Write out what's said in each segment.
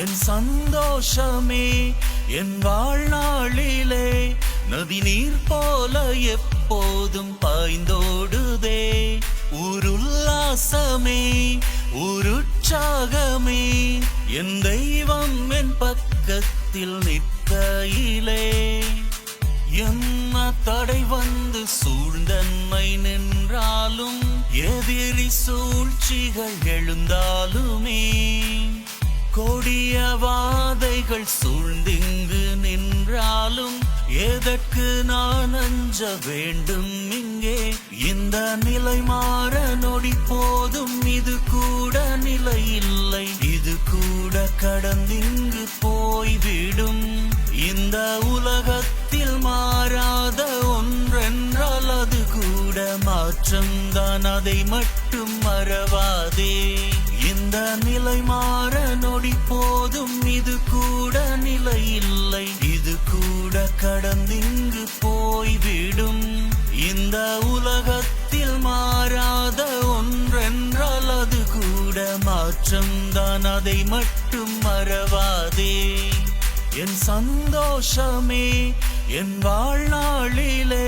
என் சந்தோஷமே என் வாழ்நாளிலே நதி நீர் போல எப்போதும் பாய்ந்தோடுதே. உல்லாசமே உற்சாகமே என் தெய்வம் என் பக்கத்தில் நிற்கையிலே. என்ன தடை வந்து சூழ்ந்தன்மை நின்றாலும் எதிரி சூழ்ச்சிகள் எழுந்தாலுமே கொடிய வாதைகள் சூழ்ந்திங்கு நின்றாலும் எதற்கு நான் அஞ்ச வேண்டும் இங்கே? இந்த நிலை மாற நொடி போதும், இது கூட நிலை இல்லை, இது கூட கடந்திங்கு போய்விடும். இந்த உலகத்தில் மாறாத ஒன்றென்றால் அது கூட மாற்றம்தான், அதை மட்டும் மறவாதே. இந்த நிலை மாற நொடி போதும், இது கூட நிலை இல்லை, இது கூட கடந்திங்கு போய்விடும். இந்த உலகத்தில் மாறாத ஒன்றென்றால் அது கூட மாற்றம்தான், அதை மட்டும் மறவாதே. என் சந்தோஷமே என் வாழ்நாளிலே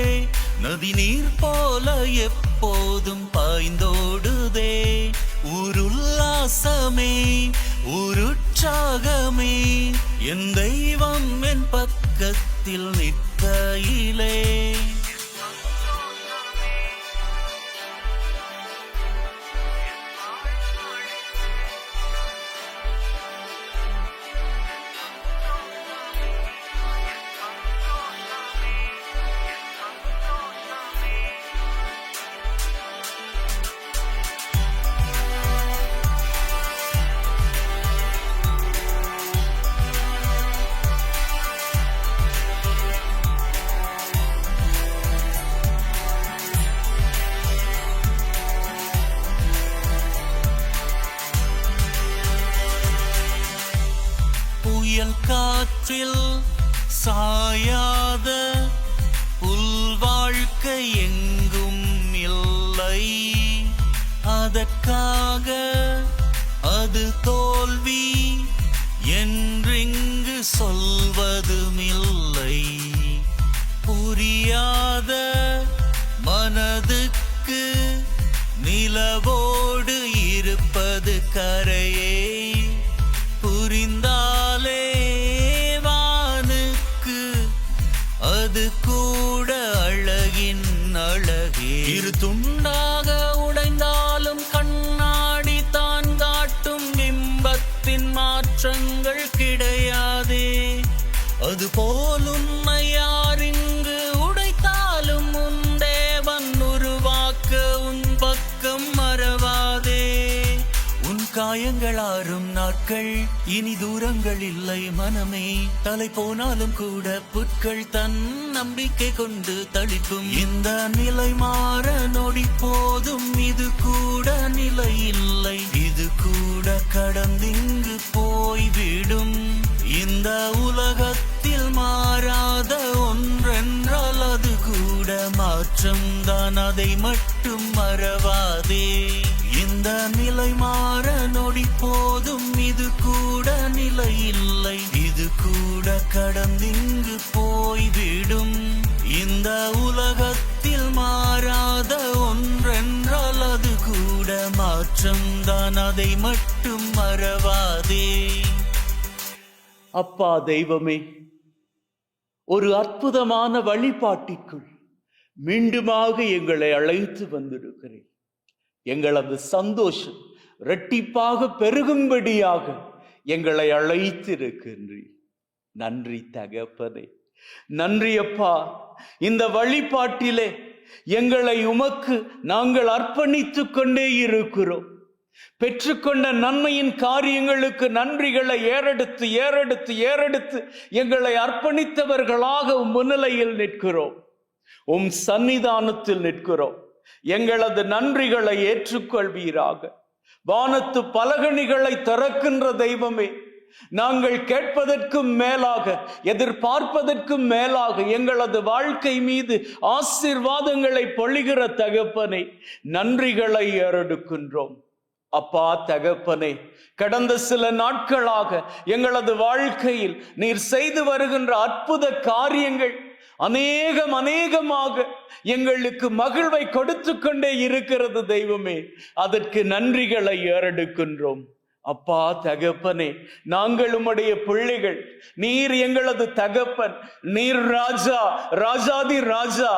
நதி நீர் போல எப்போதும் பாய்ந்தோடுதே. உல்லாசமே உற்சாகமே என் தெய்வம் என் பக்கத்தில் நிற்கையிலே. புயல் காற்றில் சாயாத புல் வாழ்க்கை எங்கும் இல்லை, அதற்காக அது தோல்வி என்றிங்கு சொல்வதுமில்லை. புரியாத மனதுக்கு நிலவோடு இருப்பது கரையே, புரிந்தாலே வானுக்கு அது கூட அழகின் அழகே. இரு துண்டாக உடைந்தாலும் கண்ணாடி தான் காட்டும் பிம்பத்தின் மாற்றங்கள் கிடையாதே. அது போல் உன்னை யார் இங்கு உடைத்தாலும் உன் தேவன் உருவாக்க உன் பக்கம் மறவாதே. காயங்கள் ஆறும் நாட்கள் இனி தூரங்கள் இல்லை மனமே, தலை போனாலும் கூட புட்கள் தன் நம்பிக்கை கொண்டு தளிக்கும். இந்த நிலை மாற நொடி போதும், இது கூட நிலை இல்லை, இது கூட கடந்திங்கு போய்விடும். இந்த உலகத்தில் மாறாத ஒன்றென்றால் அது கூட மாற்றம்தான், அதை மட்டும் மறவாதே. இந்த நிலை மாற நொடி போதும், இது கூட நிலை இல்லை, இது கூட கடந்திங்கு போய்விடும். இந்த உலகத்தில் மாறாத ஒன்றென்றால் அது கூட மாற்றம்தான், அதை மட்டும் மறவாதே. அப்பா தெய்வமே, ஒரு அற்புதமான வழிபாட்டிற்குள் மீண்டுமாக எங்களை அழைத்து வந்திருக்கிறேன். எங்களது சந்தோஷம் இரட்டிப்பாக பெருகும்படியாக எங்களை அழைத்திருக்கின்றீர். நன்றி தகப்பனே, நன்றி அப்பா. இந்த வழிபாட்டிலே எங்களை உமக்கு நாங்கள் அர்ப்பணித்துக் கொண்டே இருக்கிறோம். பெற்றுக்கொண்ட நன்மையின் காரியங்களுக்கு நன்றிகளை ஏறெடுத்து ஏறெடுத்து ஏறெடுத்து எங்களை அர்ப்பணித்தவர்களாக முன்னிலையில் நிற்கிறோம், உம் சன்னிதானத்தில் நிற்கிறோம். எங்களது நன்றிகளை ஏற்றுக்கொள்வீராக. வானத்து பலகணிகளை திறக்கின்ற தெய்வமே, நாங்கள் கேட்பதற்கும் மேலாக எதிர்பார்ப்பதற்கும் மேலாக எங்களது வாழ்க்கை மீது ஆசீர்வாதங்களை பொழிகிற தகப்பனை நன்றிகளை ஏறெடுக்கின்றோம். அப்பா தகப்பனே, கடந்த சில நாட்களாக எங்களது வாழ்க்கையில் நீர் செய்து வருகின்ற அற்புத காரியங்கள் அநேகமாக எங்களுக்கு மகிழ்வை கொடுத்து கொண்டே இருக்கிறது தெய்வமே. அதற்கு நன்றிகளை ஏறெடுக்கின்றோம். அப்பா தகப்பனே, நாங்கள் உம்முடைய பிள்ளைகள். நீர் எங்களது தகப்பன், நீர் ராஜா, ராஜாதி ராஜா.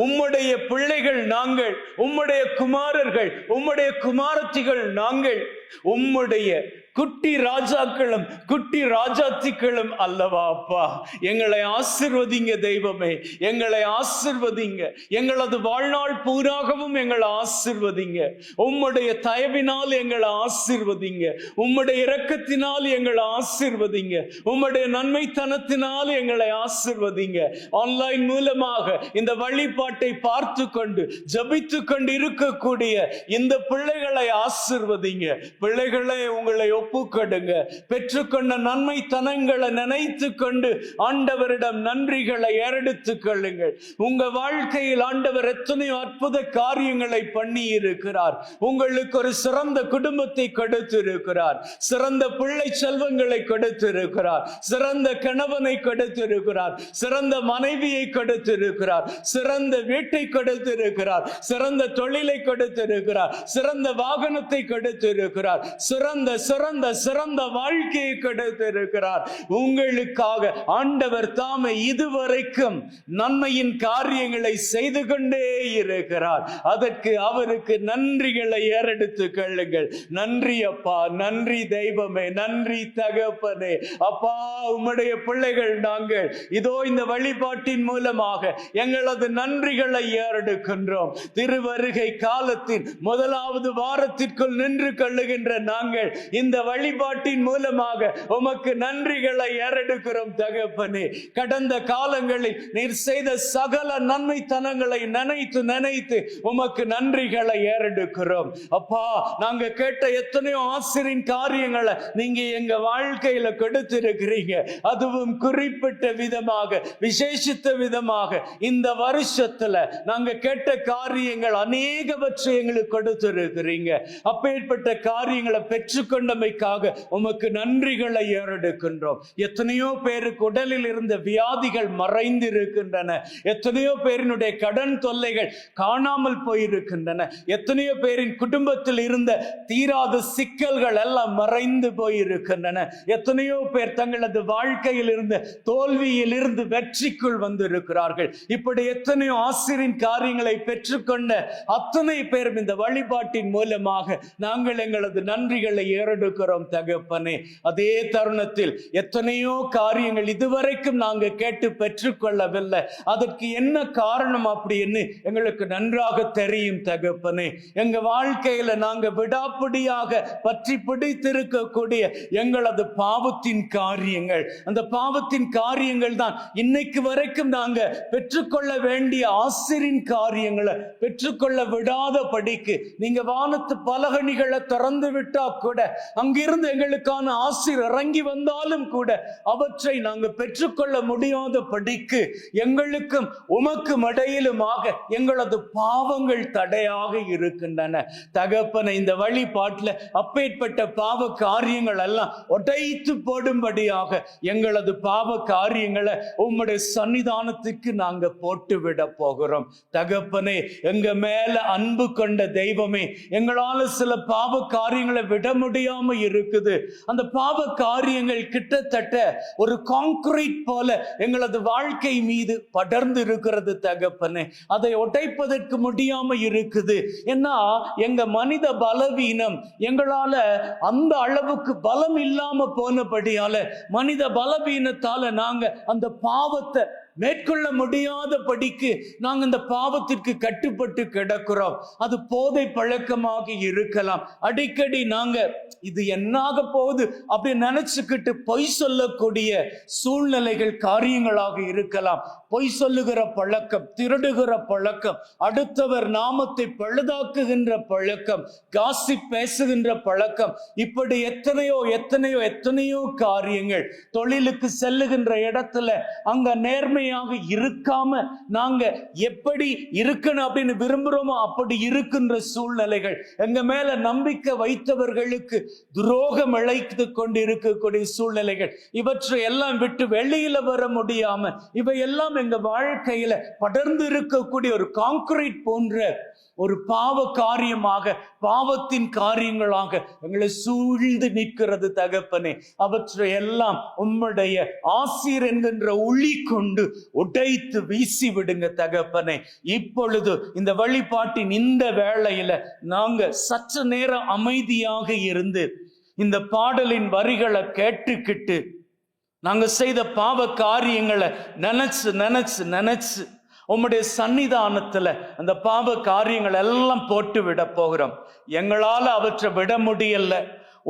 உம்முடைய பிள்ளைகள் நாங்கள், உம்முடைய குமாரர்கள், உம்முடைய குமாரத்திகள் நாங்கள். உம்முடைய குட்டி ராஜாக்களும் குட்டி ராஜாத்திகளும் அல்லவா அப்பா. எங்களை ஆசிர்வதிங்க தெய்வமே, எங்களை ஆசிர்வதிங்க. எங்களது வாழ்நாள் பூராகவும் எங்களை ஆசிர்வதிங்க. உம்முடைய தயவினால் எங்களை ஆசிர்வதிங்க. உம்முடைய இரக்கத்தினால் எங்களை ஆசிர்வதிங்க. உம்முடைய நன்மைத்தனத்தினால் எங்களை ஆசிர்வதிங்க. ஆன்லைன் மூலமாக இந்த வழிபாட்டை பார்த்து கொண்டு ஜபித்து கொண்டு இருக்கக்கூடிய இந்த பிள்ளைகளை ஆசிர்வதிங்க. பிள்ளைகளை உங்களை ஒப்புக்கொடுங்க. பெற்றுக்கொண்ட நன்மைத்தனங்களை நினைத்து கொண்டு ஆண்டவரிடம் நன்றிகளை ஏறெடுத்துக் கொள்ளுங்கள். உங்க வாழ்க்கையில் ஆண்டவர் எத்தனையோ அற்புத காரியங்களை பண்ணி இருக்கிறார். உங்களுக்கு ஒரு சிறந்த குடும்பத்தை கொடுத்திருக்கிறார், சிறந்த பிள்ளை செல்வங்களை கொடுத்திருக்கிறார், சிறந்த கணவனை கொடுத்திருக்கிறார், சிறந்த மனைவியை கொடுத்திருக்கிறார், சிறந்த வீட்டை கொடுத்திருக்கிறார், சிறந்த தொழிலை கொடுத்திருக்கிறார், சிறந்த வாகனத்தை கொடுத்திருக்கிறார், சிறந்த சிறந்த சிறந்த வாழ்க்கையை கொடுத்திருக்கிறார். உங்களுக்காக ஆண்டவர் தாமே இதுவரைக்கும் நன்மையின் காரியங்களை செய்து கொண்டே இருக்கிறார். அதற்கு அவருக்கு நன்றிகளை ஏறெடுத்துக் கொள்ளுங்கள். நன்றி அப்பா, நன்றி தெய்வமே, நன்றி தகப்பனே. அப்பா, உம்முடைய பிள்ளைகள் நாங்கள் இதோ இந்த வழிபாட்டின் மூலமாக எங்களது நன்றிகளை ஏறெடுக்கின்றோம். திருவருகை காலத்தின் முதலாவது வாரத்திற்குள் நின்று கொள்ளுகின்ற நாங்கள் இந்த வழிபாட்டின் மூலமாக உமக்கு நன்றிகளை ஏறெடுக்கிறோம் தகப்பனே. கடந்த காலங்களில் நீர் செய்த சகல நன்மைத்தனங்களை நினைத்து நினைத்து உமக்கு நன்றிகளை ஏறெடுக்கிறோம். அப்பா, நாங்க கேட்ட எத்தனையோ ஆசிரியின் காரியங்களை நீங்க எங்க வாழ்க்கையில கொடுத்திருக்கிறீங்க. அதுவும் குறிப்பிட்ட விதமாக, விசேஷித்த விதமாக இந்த வருஷத்துல நாங்க கேட்ட காரியங்கள் அநேகவற்றை எங்களுக்கு கொடுத்திருக்கிறீங்க. அப்பேற்பட்ட காரியங்களை பெற்றுக்கொண்டமைக்காக உமக்கு நன்றிகளை ஏறெடுக்கின்றோம். எத்தனையோ பேருக்கு உடலில் இருந்த வியாதிகள் மறைந்து இருக்கின்றன. எத்தனையோ பேரினுடைய கடன் தொல்லைகள் காணாமல் போயிருக்கின்றன. எத்தனையோ பேரின் குடும்பத்தில் இருந்த தீராத சிக்கல்கள் எல்லாம் மறைந்து போயிருக்கின்றன. எத்தனையோ பேர் தங்களது வாழ்க்கையில் இருந்த தோல்வியில் இருந்து வெற்றிக்குள் வந்திருக்கிறார்கள். இப்படி எத்தனையோ ஆசிரியின் காரியங்களை பெற்றுக்கொண்ட அத்தனை பேரும் இந்த வழிபாட்டின் மூலமாக நாங்கள் எங்களது நன்றிகளை ஏறெடுக்கிறோம் தகப்பனே. அதே தருணத்தில் எத்தனையோ காரியங்கள் இதுவரைக்கும் நாங்க கேட்டு பெற்றுக்கொள்ளவில்லை. அதற்கு என்ன காரணம் அப்படின்னு எங்களுக்கு நன்றாக தெரியும் தகப்பனே. எங்க வாழ்க்கையில நாங்க விடாப்பிடியாக பற்றி பிடித்திருக்கக்கூடிய எங்களது பாவத்தின் காரியங்கள், அந்த பாவத்தின் காரியங்கள் தான் இன்னைக்கு வரைக்கும் நாங்க பெற்றுக்கொள்ள வேண்டிய ஆசிரியின் காரியங்களை பெற்றுக்கொள்ள விடாத படிக்கு நீங்க வானத்து பலகணிகளை திறந்து விட்டா கூட, அங்கிருந்து எங்களுக்கான ஆசீர் இறங்கி வந்தாலும் கூட அவற்றை நாங்கள் பெற்றுக்கொள்ள முடியாத படிக்கு எங்களுக்கும் உமக்கும் இடையிலுமாக எங்களது பாவங்கள் தடையாக இருக்கின்றன தகப்பனை. இந்த வழிபாட்டில் அப்பேற்பட்ட பாவ காரியங்கள் எல்லாம் உடைத்து போடும்படியாக எங்களது பாவ காரியங்களை உம்முடைய சன்னிதானத்துக்கு நாங்க போட்டு விட போகிறோம் தகப்பனே. எங்க மேல அன்பு கொண்ட தெய்வமே, எங்களால சில பாவ காரியங்களை விட முடியாம இருக்குது. அந்த பாவ காரியங்கள் கிட்டத்தட்ட ஒரு கான்கிரீட் போல எங்களது வாழ்க்கை மீது படர்ந்து இருக்கிறது தகப்பனே. அதை உடைப்பதற்கு முடியாம இருக்குது. ஏன்னா எங்க மனித பலவீனம் எங்களால அந்த அளவுக்கு பலம் இல்லாம போனபடியால, மனித பலவீனத்தால நாங்க அந்த பாவத்தை மேற்கொள்ள முடியாத படிக்கு நாங்க இந்த பாவத்திற்கு கட்டுப்பட்டு கிடக்கிறோம். அது போதை பழக்கமாக இருக்கலாம். அடிக்கடி நாங்க இது என்னாக போகுது அப்படி நினைச்சுக்கிட்டு பொய் சொல்லக்கூடிய சூழ்நிலைகள், காரியங்களாக இருக்கலாம். பொய் சொல்லுகிற பழக்கம், திருடுகிற பழக்கம், அடுத்தவர் நாமத்தை பழுதாக்குகின்ற பழக்கம், காசிப் பேசுகின்ற பழக்கம், இப்படி எத்தனையோ எத்தனையோ எத்தனையோ காரியங்கள். தொழிலுக்கு செல்லுகின்ற இடத்துல அங்க நேர்மை உண்மையாக இருக்காம நாங்க எப்படி இருக்கணும் அப்படின்னு விரும்புறோமோ அப்படி இருக்கின்ற சூழ்நிலைகள், எங்க மேல நம்பிக்கை வைத்தவர்களுக்கு துரோகம் இழைத்து கொண்டு இருக்கக்கூடிய சூழ்நிலைகள், இவற்றை எல்லாம் விட்டு வெளியில வர முடியாம இவையெல்லாம் எங்க வாழ்க்கையில படர்ந்து இருக்கக்கூடிய ஒரு கான்கிரீட் போன்ற ஒரு பாவ காரியமாக, பாவத்தின் காரியங்களாக எங்களை சூழ்ந்து நிற்கிறது தகப்பனே. அவற்றை எல்லாம் உம்முடைய ஆசீர் என்கின்ற ஒளி கொண்டு உடைத்து வீசி விடுங்க தகப்பனே. இப்பொழுது இந்த வழிபாட்டின் இந்த வேளையில நாங்க சற்று நேரம் அமைதியாக இருந்து இந்த பாடலின் வரிகளை கேட்டுக்கிட்டு நாங்க செய்த பாவ காரியங்களை நினைச்சு நினைச்சு நினைச்சு உம்முடைய சன்னிதானத்துல அந்த பாவ காரியங்கள் எல்லாம் போட்டு விட போகிறோம். எங்களால அவற்றை விட முடியல,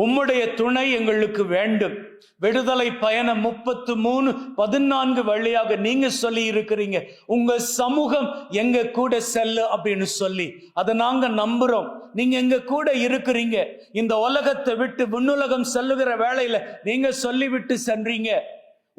உம்முடைய துணை எங்களுக்கு வேண்டும். விடுதலை பயணம் 33:14 வழியாக நீங்க சொல்லி இருக்கிறீங்க, உங்க சமூகம் எங்க கூட செல்லு அப்படின்னு சொல்லி. அதை நாங்க நம்புறோம். நீங்க எங்க கூட இருக்கிறீங்க. இந்த உலகத்தை விட்டு விண்ணுலகம் செல்லுகிற வேளையில நீங்க சொல்லிவிட்டு சென்றீங்க,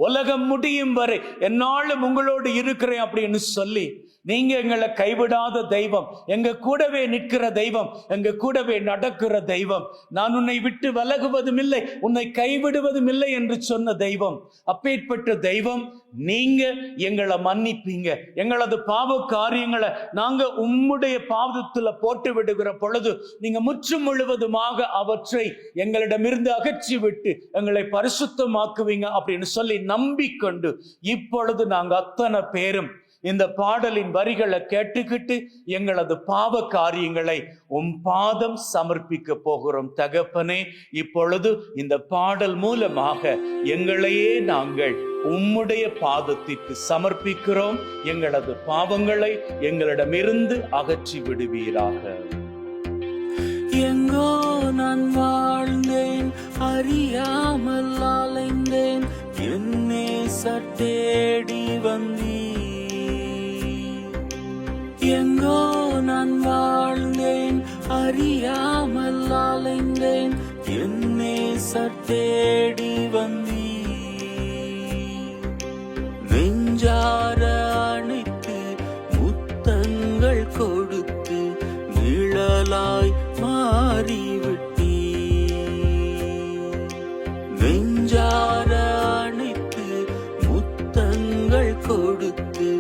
உலகம் முடியும் வரை என்னாலும் உங்களோடு இருக்கிறேன் அப்படின்னு சொல்லி நீங்க எங்களை கைவிடாத தெய்வம், எங்க கூடவே நிற்கிற தெய்வம், எங்க கூடவே நடக்கிற தெய்வம். நான் உன்னை விட்டு விலகுவதும் இல்லை, உன்னை கைவிடுவதும் இல்லை என்று சொன்ன தெய்வம். அப்பேற்பட்ட தெய்வம் நீங்க எங்களை மன்னிப்பீங்க. எங்களது பாவ காரியங்களை நாங்க உம்முடைய பாவத்துல போட்டு விடுகிற பொழுது நீங்க முற்றும் முழுவதுமாக அவற்றை எங்களிடமிருந்து அகற்றி விட்டு எங்களை பரிசுத்தமாக்குவீங்க அப்படின்னு சொல்லி நம்பிக்கொண்டு இப்பொழுது நாங்க அத்தனை பேரும் இந்த பாடலின் வரிகளை கேட்டுக்கிட்டு எங்களது பாவ காரியங்களை உம் பாதம் சமர்ப்பிக்க போகிறோம் தகப்பனே. இப்பொழுது இந்த பாடல் மூலமாக எங்களையே நாங்கள் உம்முடைய பாதத்திற்கு சமர்ப்பிக்கிறோம். எங்களது பாவங்களை எங்களிடமிருந்து அகற்றி விடுவீராக. எங்கோ நான் வாழ்ந்தேன், அறியாமல் அலைந்தேன், என்னே சட்டேடி வந்தீ. எங்கோ நான் வாழ்ந்தேன், அறியாமல் அலைந்தேன், என்னே சட்டேடி வந்தீ. நெஞ்சார அணைத்து முத்தங்கள் கொடுத்து நிழலாய் மாறிவிட்டீ. நெஞ்சார அணைத்து முத்தங்கள் கொடுத்து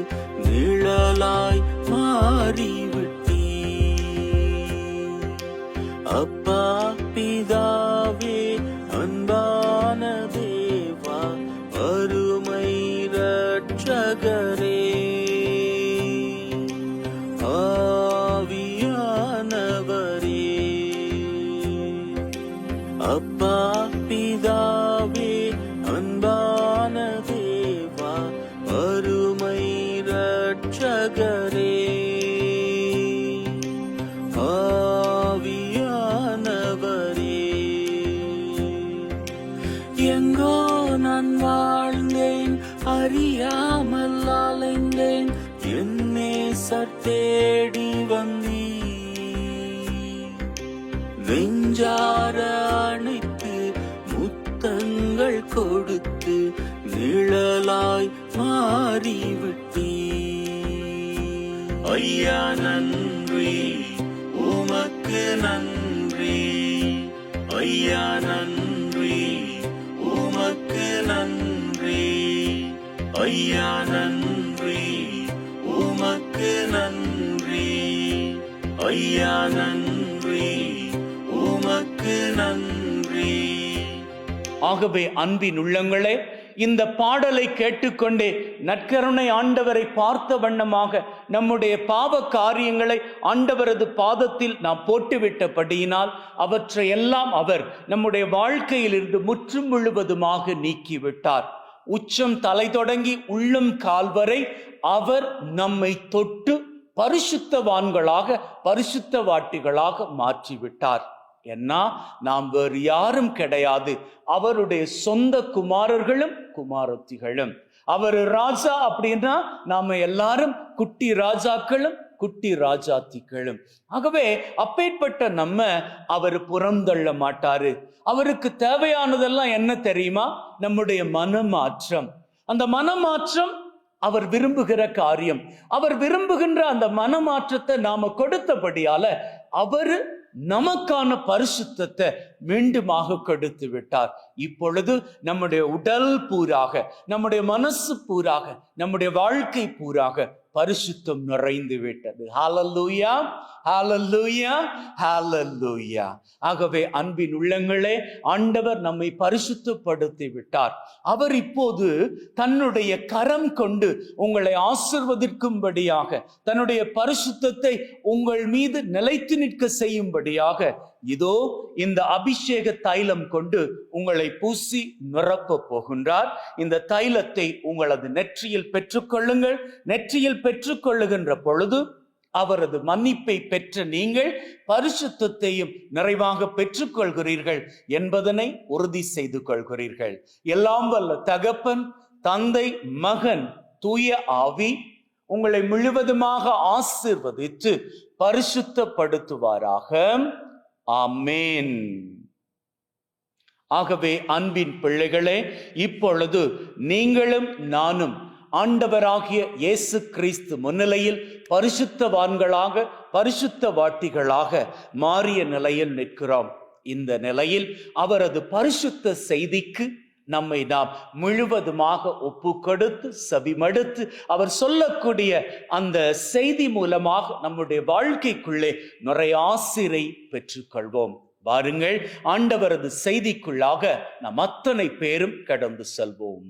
நிழலாய் மாறிவிட்டீ. அப்பா பிதாவே அன்பான தேவா அருமை இரட்சகரே, ஆவியானவரே. அப்பா பிதாவே அன்பான தேவா அருமை இரட்சகரே, ஆவியானவரே. எங்கோ நான் வாழ்ந்தேன், அறியாமல் அலைந்தேன், என்னே சட்டேடி வந்தீ. நெஞ்சார அணைத்து முத்தங்கள் கொடுத்து நிழலாய் மாறிவிட்டீ. ஐயா நன்றி, உமக்கு நன்றி. ஐயா நன்றி, உமக்கு நன்றி. ஐயா நன்றி, உமக்கு நன்றி. ஐயா நன்றி, உமக்கு நன்றி. ஆகவே அன்பின் உள்ளங்களே, இந்த பாடலை கேட்டுக்கொண்டே நற்கருணை ஆண்டவரை பார்த்த வண்ணமாக நம்முடைய பாவ காரியங்களை ஆண்டவரது பாதத்தில் நாம் போட்டுவிட்டபடியினால் அவற்றையெல்லாம் அவர் நம்முடைய வாழ்க்கையிலிருந்து முற்றும் முழுவதுமாக நீக்கிவிட்டார். உச்சம் தலை தொடங்கி உள்ளம் கால் வரை அவர் நம்மை தொட்டு பரிசுத்தவான்களாக பரிசுத்தவாட்டிகளாக மாற்றிவிட்டார். ஏன்னா நாம் வேறு யாரும் கிடையாது, அவருடைய சொந்த குமாரர்களும் குமாரத்திகளும். அவர் ராஜா அப்படின்னா நாம எல்லாரும் குட்டி ராஜாக்களும் குட்டி ராஜாத்திகளும். ஆகவே அப்பேற்பட்ட நம்ம அவர் புறந்தள்ள மாட்டாரு. அவருக்கு தேவையானதெல்லாம் என்ன தெரியுமா? நம்முடைய மனமாற்றம். அந்த மனமாற்றம் அவர் விரும்புகிற காரியம். அவர் விரும்புகின்ற அந்த மனமாற்றத்தை நாம கொடுத்தபடியால அவரு நமக்கான பரிசுத்தத்தை மீண்டுமாக கொடுத்து விட்டார். இப்பொழுது நம்முடைய உடல் பூராக, நம்முடைய மனசு பூராக, நம்முடைய வாழ்க்கை பூராக பரிசுத்தம் நிறைந்து விட்டது. ஹல்லேலூயா, ஹல்லேலூயா, ஹல்லேலூயா. ஆகவே அன்பின் உள்ளங்களே, ஆண்டவர் நம்மை பரிசுத்தப்படுத்தி விட்டார். அவர் இப்போது தன்னுடைய கரம் கொண்டு உங்களை ஆசீர்வதிக்கும்படியாக, தன்னுடைய பரிசுத்தத்தை உங்கள் மீது நிலைத்து நிற்க செய்யும்படியாக இதோ இந்த அபிஷேக தைலம் கொண்டு உங்களை பூசி நிரப்ப போகின்றார். இந்த தைலத்தை உங்களது நெற்றியில் பெற்றுக்கொள்ளுங்கள். நெற்றியில் பெற்றுக்கொள்ளுகின்ற பொழுது அவரது மன்னிப்பை பெற்ற நீங்கள் பரிசுத்தத்தையும் நிறைவாக பெற்றுக்கொள்கிறீர்கள் என்பதனை உறுதி செய்து கொள்கிறீர்கள். எல்லாம் வல்ல தகப்பன், தந்தை, மகன், தூய ஆவி உங்களை முழுவதுமாக ஆசீர்வதித்து பரிசுத்தப்படுத்துவாராக. ஆமென். ஆகவே அன்பின் பிள்ளைகளே, இப்பொழுது நீங்களும் நானும் ஆண்டவராகிய இயேசு கிறிஸ்து முன்னிலையில் பரிசுத்தவான்களாக, பரிசுத்தவாட்டிகளாக மாறிய நிலையில் நிற்கிறோம். இந்த நிலையில் அவரது பரிசுத்த செய்திக்கு நம்மை நாம் முழுவதுமாக ஒப்பு கொடுத்து செவிமடுத்து அவர் சொல்லக்கூடிய அந்த செய்தி மூலமாக நம்முடைய வாழ்க்கைக்குள்ளே நிறைய ஆசிரை பெற்றுக்கொள்வோம். வாருங்கள், ஆண்டவரது செய்திக்குள்ளாக நாம் அத்தனை பேரும் கடந்து செல்வோம்.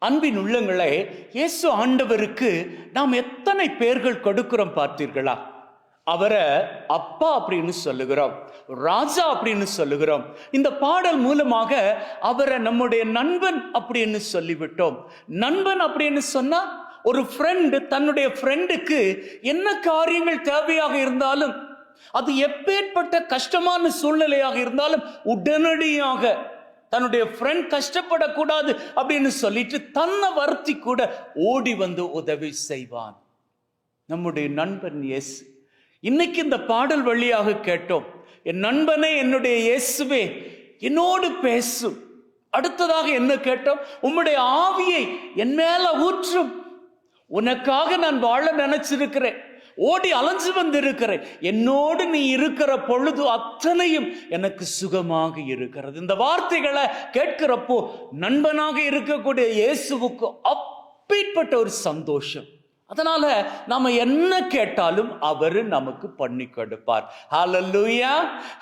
அன்பின் உள்ளங்களே, இயேசு ஆண்டவருக்கு நாம் எத்தனை பெயர்கள் கொடுக்கிறோம் பார்த்தீர்களா? அவரை அப்பா அப்படின்னு சொல்லுகிறோம், ராஜா அப்படின்னு சொல்லுகிறோம். இந்த பாடல் மூலமாக அவரை நம்முடைய நண்பன் அப்படின்னு சொல்லிவிட்டோம். நண்பன் அப்படின்னு சொன்னா ஒரு ஃப்ரெண்டு தன்னுடைய ஃப்ரெண்டுக்கு என்ன காரியங்கள் தேவையாக இருந்தாலும், அது எப்பேற்பட்ட கஷ்டமான சூழ்நிலையாக இருந்தாலும் உடனடியாக தன்னுடைய ஃப்ரெண்ட் கஷ்டப்படக்கூடாது அப்படின்னு சொல்லிட்டு தன்னை வருத்தி கூட ஓடி வந்து உதவி செய்வான். நம்முடைய நண்பன் இயேசு. இன்னைக்கு இந்த பாடல் வழியாக கேட்டோம், என் நண்பனே என்னுடைய இயேசுவே என்னோடு பேசும். அடுத்ததாக என்ன கேட்டோம்? உம்முடைய ஆவியை என் மேல ஊற்றும். உனக்காக நான் வாழ நினைச்சிருக்கிறேன், ஓடி அலைஞ்சு வந்திருக்கிறேன். என்னோடு நீ இருக்கிற பொழுது அத்தனையும் எனக்கு சுகமாக இருக்கிறது. இந்த வார்த்தைகளை கேட்கிறப்போ நண்பனாக இருக்கக்கூடிய இயேசுவுக்கு அப்பேற்பட்ட ஒரு சந்தோஷம். அதனால நாம என்ன கேட்டாலும் அவரு நமக்கு பண்ணி கொடுப்பார். ஹல்லேலூயா,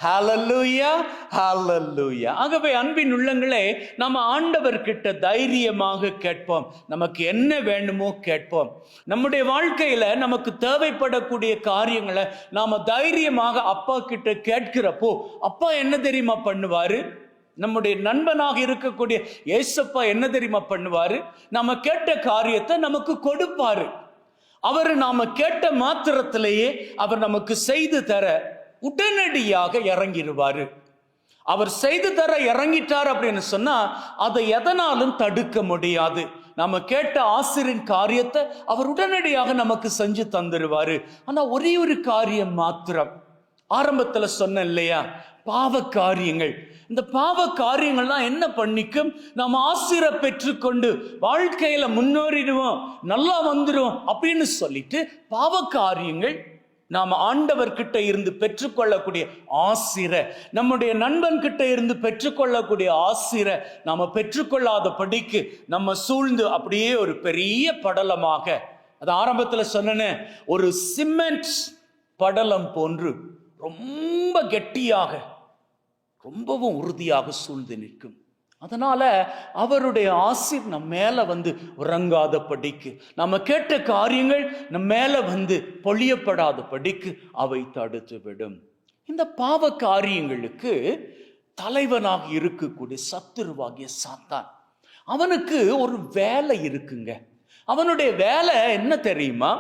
ஹல்லேலூயா, ஹல்லேலூயா. ஆகவே அன்பின் உள்ளங்களே, நம்ம ஆண்டவர்கிட்ட தைரியமாக கேட்போம். நமக்கு என்ன வேணுமோ கேட்போம். நம்முடைய வாழ்க்கையில நமக்கு தேவைப்படக்கூடிய காரியங்களை நாம தைரியமாக அப்பா கிட்ட கேட்கிறப்போ அப்பா என்ன தெரியுமா பண்ணுவாரு? நம்முடைய நண்பனாக இருக்கக்கூடிய ஏசப்பா என்ன தெரியுமா பண்ணுவாரு? நம்ம கேட்ட காரியத்தை நமக்கு கொடுப்பாரு. அவர் நாம கேட்ட மாத்திரத்திலேயே அவர் நமக்கு செய்து தர உடனடியாக இறங்கிடுவாரு. அவர் செய்து தர இறங்கிட்டார் அப்படின்னு சொன்னா அதை எதனாலும் தடுக்க முடியாது. நம்ம கேட்ட ஆசிரியரின் காரியத்தை அவர் உடனடியாக நமக்கு செஞ்சு தந்துடுவாரு. ஆனா ஒரே ஒரு காரியம் மாத்திரம், ஆரம்பத்துல சொன்ன இல்லையா, பாவ காரியங்கள். இந்த பாவ காரியங்கள்லாம் என்ன பண்ணிக்கும், நம்ம ஆசிரியரை பெற்றுக்கொண்டு வாழ்க்கையில முன்னேறிடுவோம், நல்லா வந்துடும் அப்படின்னு சொல்லிட்டு பாவ காரியங்கள் நாம் ஆண்டவர்கிட்ட இருந்து பெற்றுக்கொள்ளக்கூடிய ஆசிரை, நம்முடைய நண்பன் கிட்ட இருந்து பெற்றுக்கொள்ளக்கூடிய ஆசிரை நாம பெற்றுக்கொள்ளாத படிக்கு நம்ம சூழ்ந்து அப்படியே ஒரு பெரிய படலமாக, அது ஆரம்பத்துல சொன்ன ஒரு சிமெண்ட் படலம் போன்று ரொம்ப கெட்டியாக ரொம்பவும் உறுதியாக சூழ்ந்து நிற்கும். அதனால அவருடைய ஆசீர் நம்ம மேல வந்து உறங்காத படிக்கு, நம்ம கேட்ட காரியங்கள் நம்ம மேல வந்து பொழியப்படாத படிக்கு அவை தடுத்து விடும். இந்த பாவ காரியங்களுக்கு தலைவனாக இருக்கக்கூடிய சத்துருவாகிய சாத்தான், அவனுக்கு ஒரு வேலை இருக்குங்க. அவனுடைய வேலை என்ன தெரியுமா,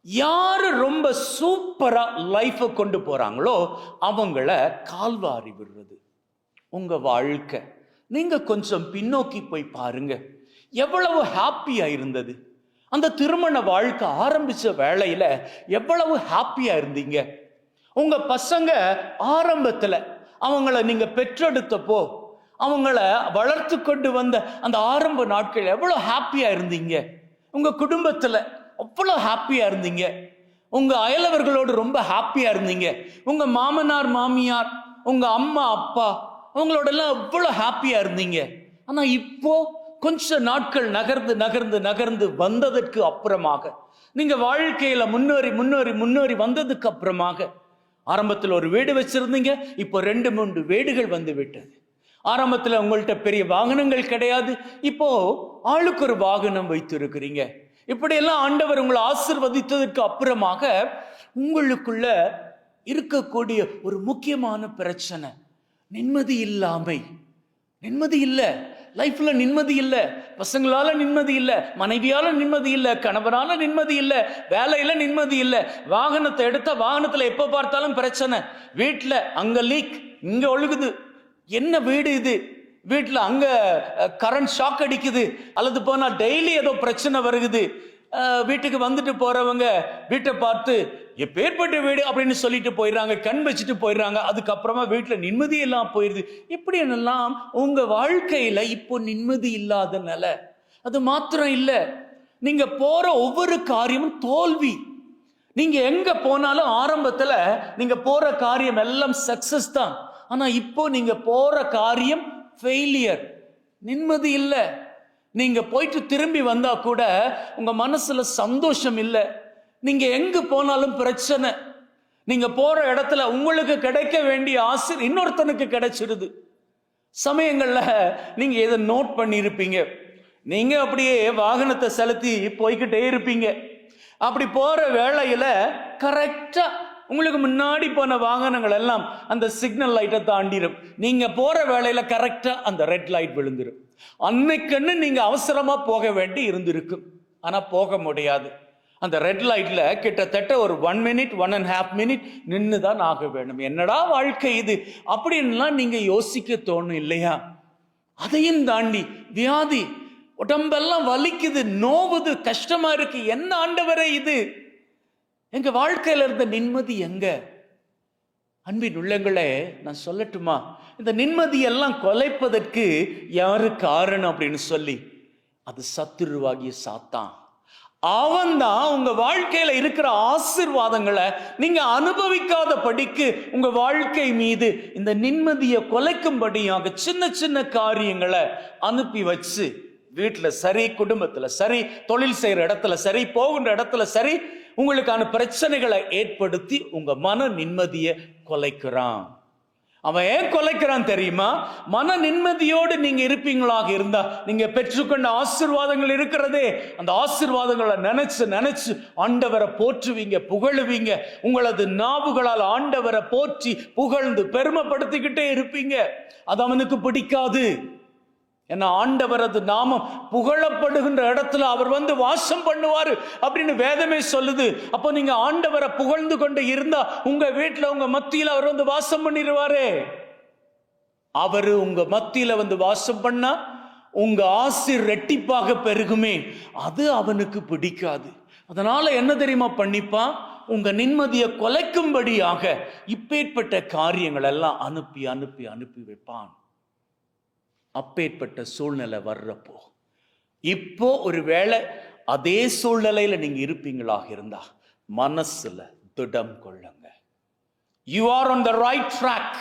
யாரு ரொம்ப சூப்பரா லைஃபை கொண்டு போறாங்களோ அவங்கள கால்வாரி விடுறது. உங்க வாழ்க்கை நீங்க கொஞ்சம் பின்னோக்கி போய் பாருங்க, எவ்வளவு ஹாப்பியா இருந்தது. அந்த திருமண வாழ்க்கை ஆரம்பிச்ச வேளையில எவ்வளவு ஹாப்பியா இருந்தீங்க. உங்க பசங்க ஆரம்பத்துல அவங்கள நீங்க பெற்றெடுத்தப்போ, அவங்கள வளர்த்து கொண்டு வந்த அந்த ஆரம்ப நாட்கள் எவ்வளவு ஹாப்பியா இருந்தீங்க. உங்க குடும்பத்துல அவ்வளவு ஹாப்பியா இருந்தீங்க. உங்க அயலவர்களோடு ரொம்ப ஹாப்பியா இருந்தீங்க. உங்க மாமனார் மாமியார், உங்க அம்மா அப்பா, அவங்களோட எல்லாம் எவ்வளவு ஹாப்பியா இருந்தீங்க. ஆனா இப்போ கொஞ்ச நாட்கள் நகர்ந்து நகர்ந்து நகர்ந்து வந்ததற்கு அப்புறமாக, நீங்க வாழ்க்கையில முன்னேறி முன்னேறி முன்னேறி வந்ததுக்கு அப்புறமாக, ஆரம்பத்தில் ஒரு வீடு வச்சிருந்தீங்க, இப்போ 2-3 வீடுகள் வந்து விட்டது. ஆரம்பத்தில் உங்கள்கிட்ட பெரிய வாகனங்கள் கிடையாது, இப்போ ஆளுக்கு ஒரு வாகனம் வைத்து இருக்கிறீங்க. இப்படியெல்லாம் ஆண்டவர் உங்களை ஆசீர்வதித்ததற்கு அப்புறமாக உங்களுக்குள்ள இருக்கக்கூடிய ஒரு முக்கியமான பிரச்சனை நிம்மதி இல்லாமை. நிம்மதி இல்லை, லைஃப்ல நிம்மதி இல்லை, பசங்களால நிம்மதி இல்லை, மனைவியால நிம்மதி இல்லை, கணவனால நிம்மதி இல்லை, வேலையில நிம்மதி இல்லை. வாகனத்தை எடுத்த வாகனத்துல எப்ப பார்த்தாலும் பிரச்சனை. வீட்டுல அங்க லீக், இங்க ஒழுகுது. என்ன வீடு இது, வீட்டுல அங்க கரண்ட் ஷாக் அடிக்குது, அல்லது போனா டெய்லி ஏதோ பிரச்சனை வருகுது. வீட்டுக்கு வந்துட்டு போறவங்க வீட்டை பார்த்து எப்பேற்பட்ட வீடு அப்படின்னு சொல்லிட்டு போயிடுறாங்க, கண் வச்சுட்டு போயிடுறாங்க. அதுக்கப்புறமா வீட்டுல நிம்மதி எல்லாம் போயிடுது. இப்படி என்னெல்லாம் உங்க வாழ்க்கையில இப்போ நிம்மதி இல்லாத நிலை. அது மாத்திரம் இல்ல, நீங்க போற ஒவ்வொரு காரியமும் தோல்வி. நீங்க எங்க போனாலும் ஆரம்பத்துல நீங்க போற காரியம் எல்லாம் சக்சஸ் தான், ஆனா இப்போ நீங்க போற காரியம் ஃபெயிலியர், நிம்மதி இல்லை. நீங்க போயிட்டு திரும்பி வந்தா கூட உங்க மனசுல சந்தோஷம் இல்லை. நீங்க எங்க போனாலும் பிரச்சனை. நீங்க போற இடத்துல உங்களுக்கு கிடைக்க வேண்டிய ஆசை இன்னொருத்தனுக்கு கிடைச்சிருது. சமயங்கள்ல நீங்க எதை நோட் பண்ணி இருப்பீங்க, நீங்க அப்படியே வாகனத்தை செலுத்தி போய்கிட்டே இருப்பீங்க. அப்படி போற வேளையில கரெக்டா உங்களுக்கு முன்னாடி போன வாகனங்கள் எல்லாம் அந்த சிக்னல் லைட்டை தாண்டிடும். நீங்க போற வேளையில கரெக்டா அந்த ரெட் லைட் விழுந்துடும். அன்னைக்குன்னு நீங்க அவசரமா போக வேண்டி இருந்திருக்கும், ஆனா போக முடியாது. அந்த ரெட் லைட்ல கிட்டத்தட்ட ஒரு 1 minute 1.5 minute நின்றுதான் ஆக வேணும். என்னடா வாழ்க்கை இது அப்படின்லாம் நீங்க யோசிக்க தோணும் இல்லையா? அதையும் தாண்டி வியாதி, உடம்பெல்லாம் வலிக்குது, நோவுது, கஷ்டமா இருக்கு. என்ன ஆண்டவரே இது? எங்க வாழ்க்கையில இருந்த நிம்மதி எங்க? அன்பின் உள்ளங்களே, நான் சொல்லட்டுமா, இந்த நிம்மதியெல்லாம் கொலைப்பதற்கு யாரு காரணம் அப்படின்னு சொல்லி, அது சத்துருவாகிய சாத்தான். அவன் தான் உங்க வாழ்க்கையில இருக்கிற ஆசீர்வாதங்களை நீங்க அனுபவிக்காத படிக்கு உங்க வாழ்க்கை மீது இந்த நிம்மதியை கொலைக்கும்படியாக சின்ன சின்ன காரியங்களை அனுப்பி வச்சு, வீட்டுல சரி, குடும்பத்துல சரி, தொழில் செய்யற இடத்துல சரி, போகின்ற இடத்துல சரி, உங்களுக்கான பிரச்சனைகளை ஏற்படுத்தி உங்க மன நிம்மதியை கொலைக்கிறான். அவன் ஏன் கொலைக்கிறான் தெரியுமா? மன நிம்மதியோடு நீங்க இருப்பீங்களாக இருந்தா, நீங்க பெற்றுக்கொண்ட ஆசீர்வாதங்கள் இருக்கிறதே, அந்த ஆசீர்வாதங்களை நினைச்சு நினைச்சு ஆண்டவரை போற்றுவீங்க, புகழுவீங்க. உங்களது நாவுகளால் ஆண்டவரை போற்றி புகழ்ந்து பெருமைப்படுத்திக்கிட்டே இருப்பீங்க. அது அவனுக்கு பிடிக்காது. ஏன்னா ஆண்டவரது நாமம் புகழப்படுகின்ற இடத்துல அவர் வந்து வாசம் பண்ணுவாரு அப்படின்னு வேதமே சொல்லுது. அப்போ நீங்க ஆண்டவரை புகழ்ந்து கொண்டு இருந்தா உங்க வீட்டுல உங்க மத்தியில அவர் வந்து வாசம் பண்ணிடுவாரு. அவரு உங்க மத்தியில வந்து வாசம் பண்ணா உங்க ஆசி ரெட்டிப்பாக பெருகுமே. அது அவனுக்கு பிடிக்காது. அதனால என்ன தெரியுமா பண்ணிப்பான்? உங்க நிம்மதியை கொலைக்கும்படியாக இப்பேற்பட்ட காரியங்கள் எல்லாம் அனுப்பி அனுப்பி அனுப்பி வைப்பான். அப்பேற்பட்ட சூழ்நிலை வர்றப்போ இப்போ ஒருவேளை அதே சூழ்நிலையில நீங்க இருப்பீங்களாக இருந்தா மனசுல திடம் கொள்ளுங்க. You are on the right track.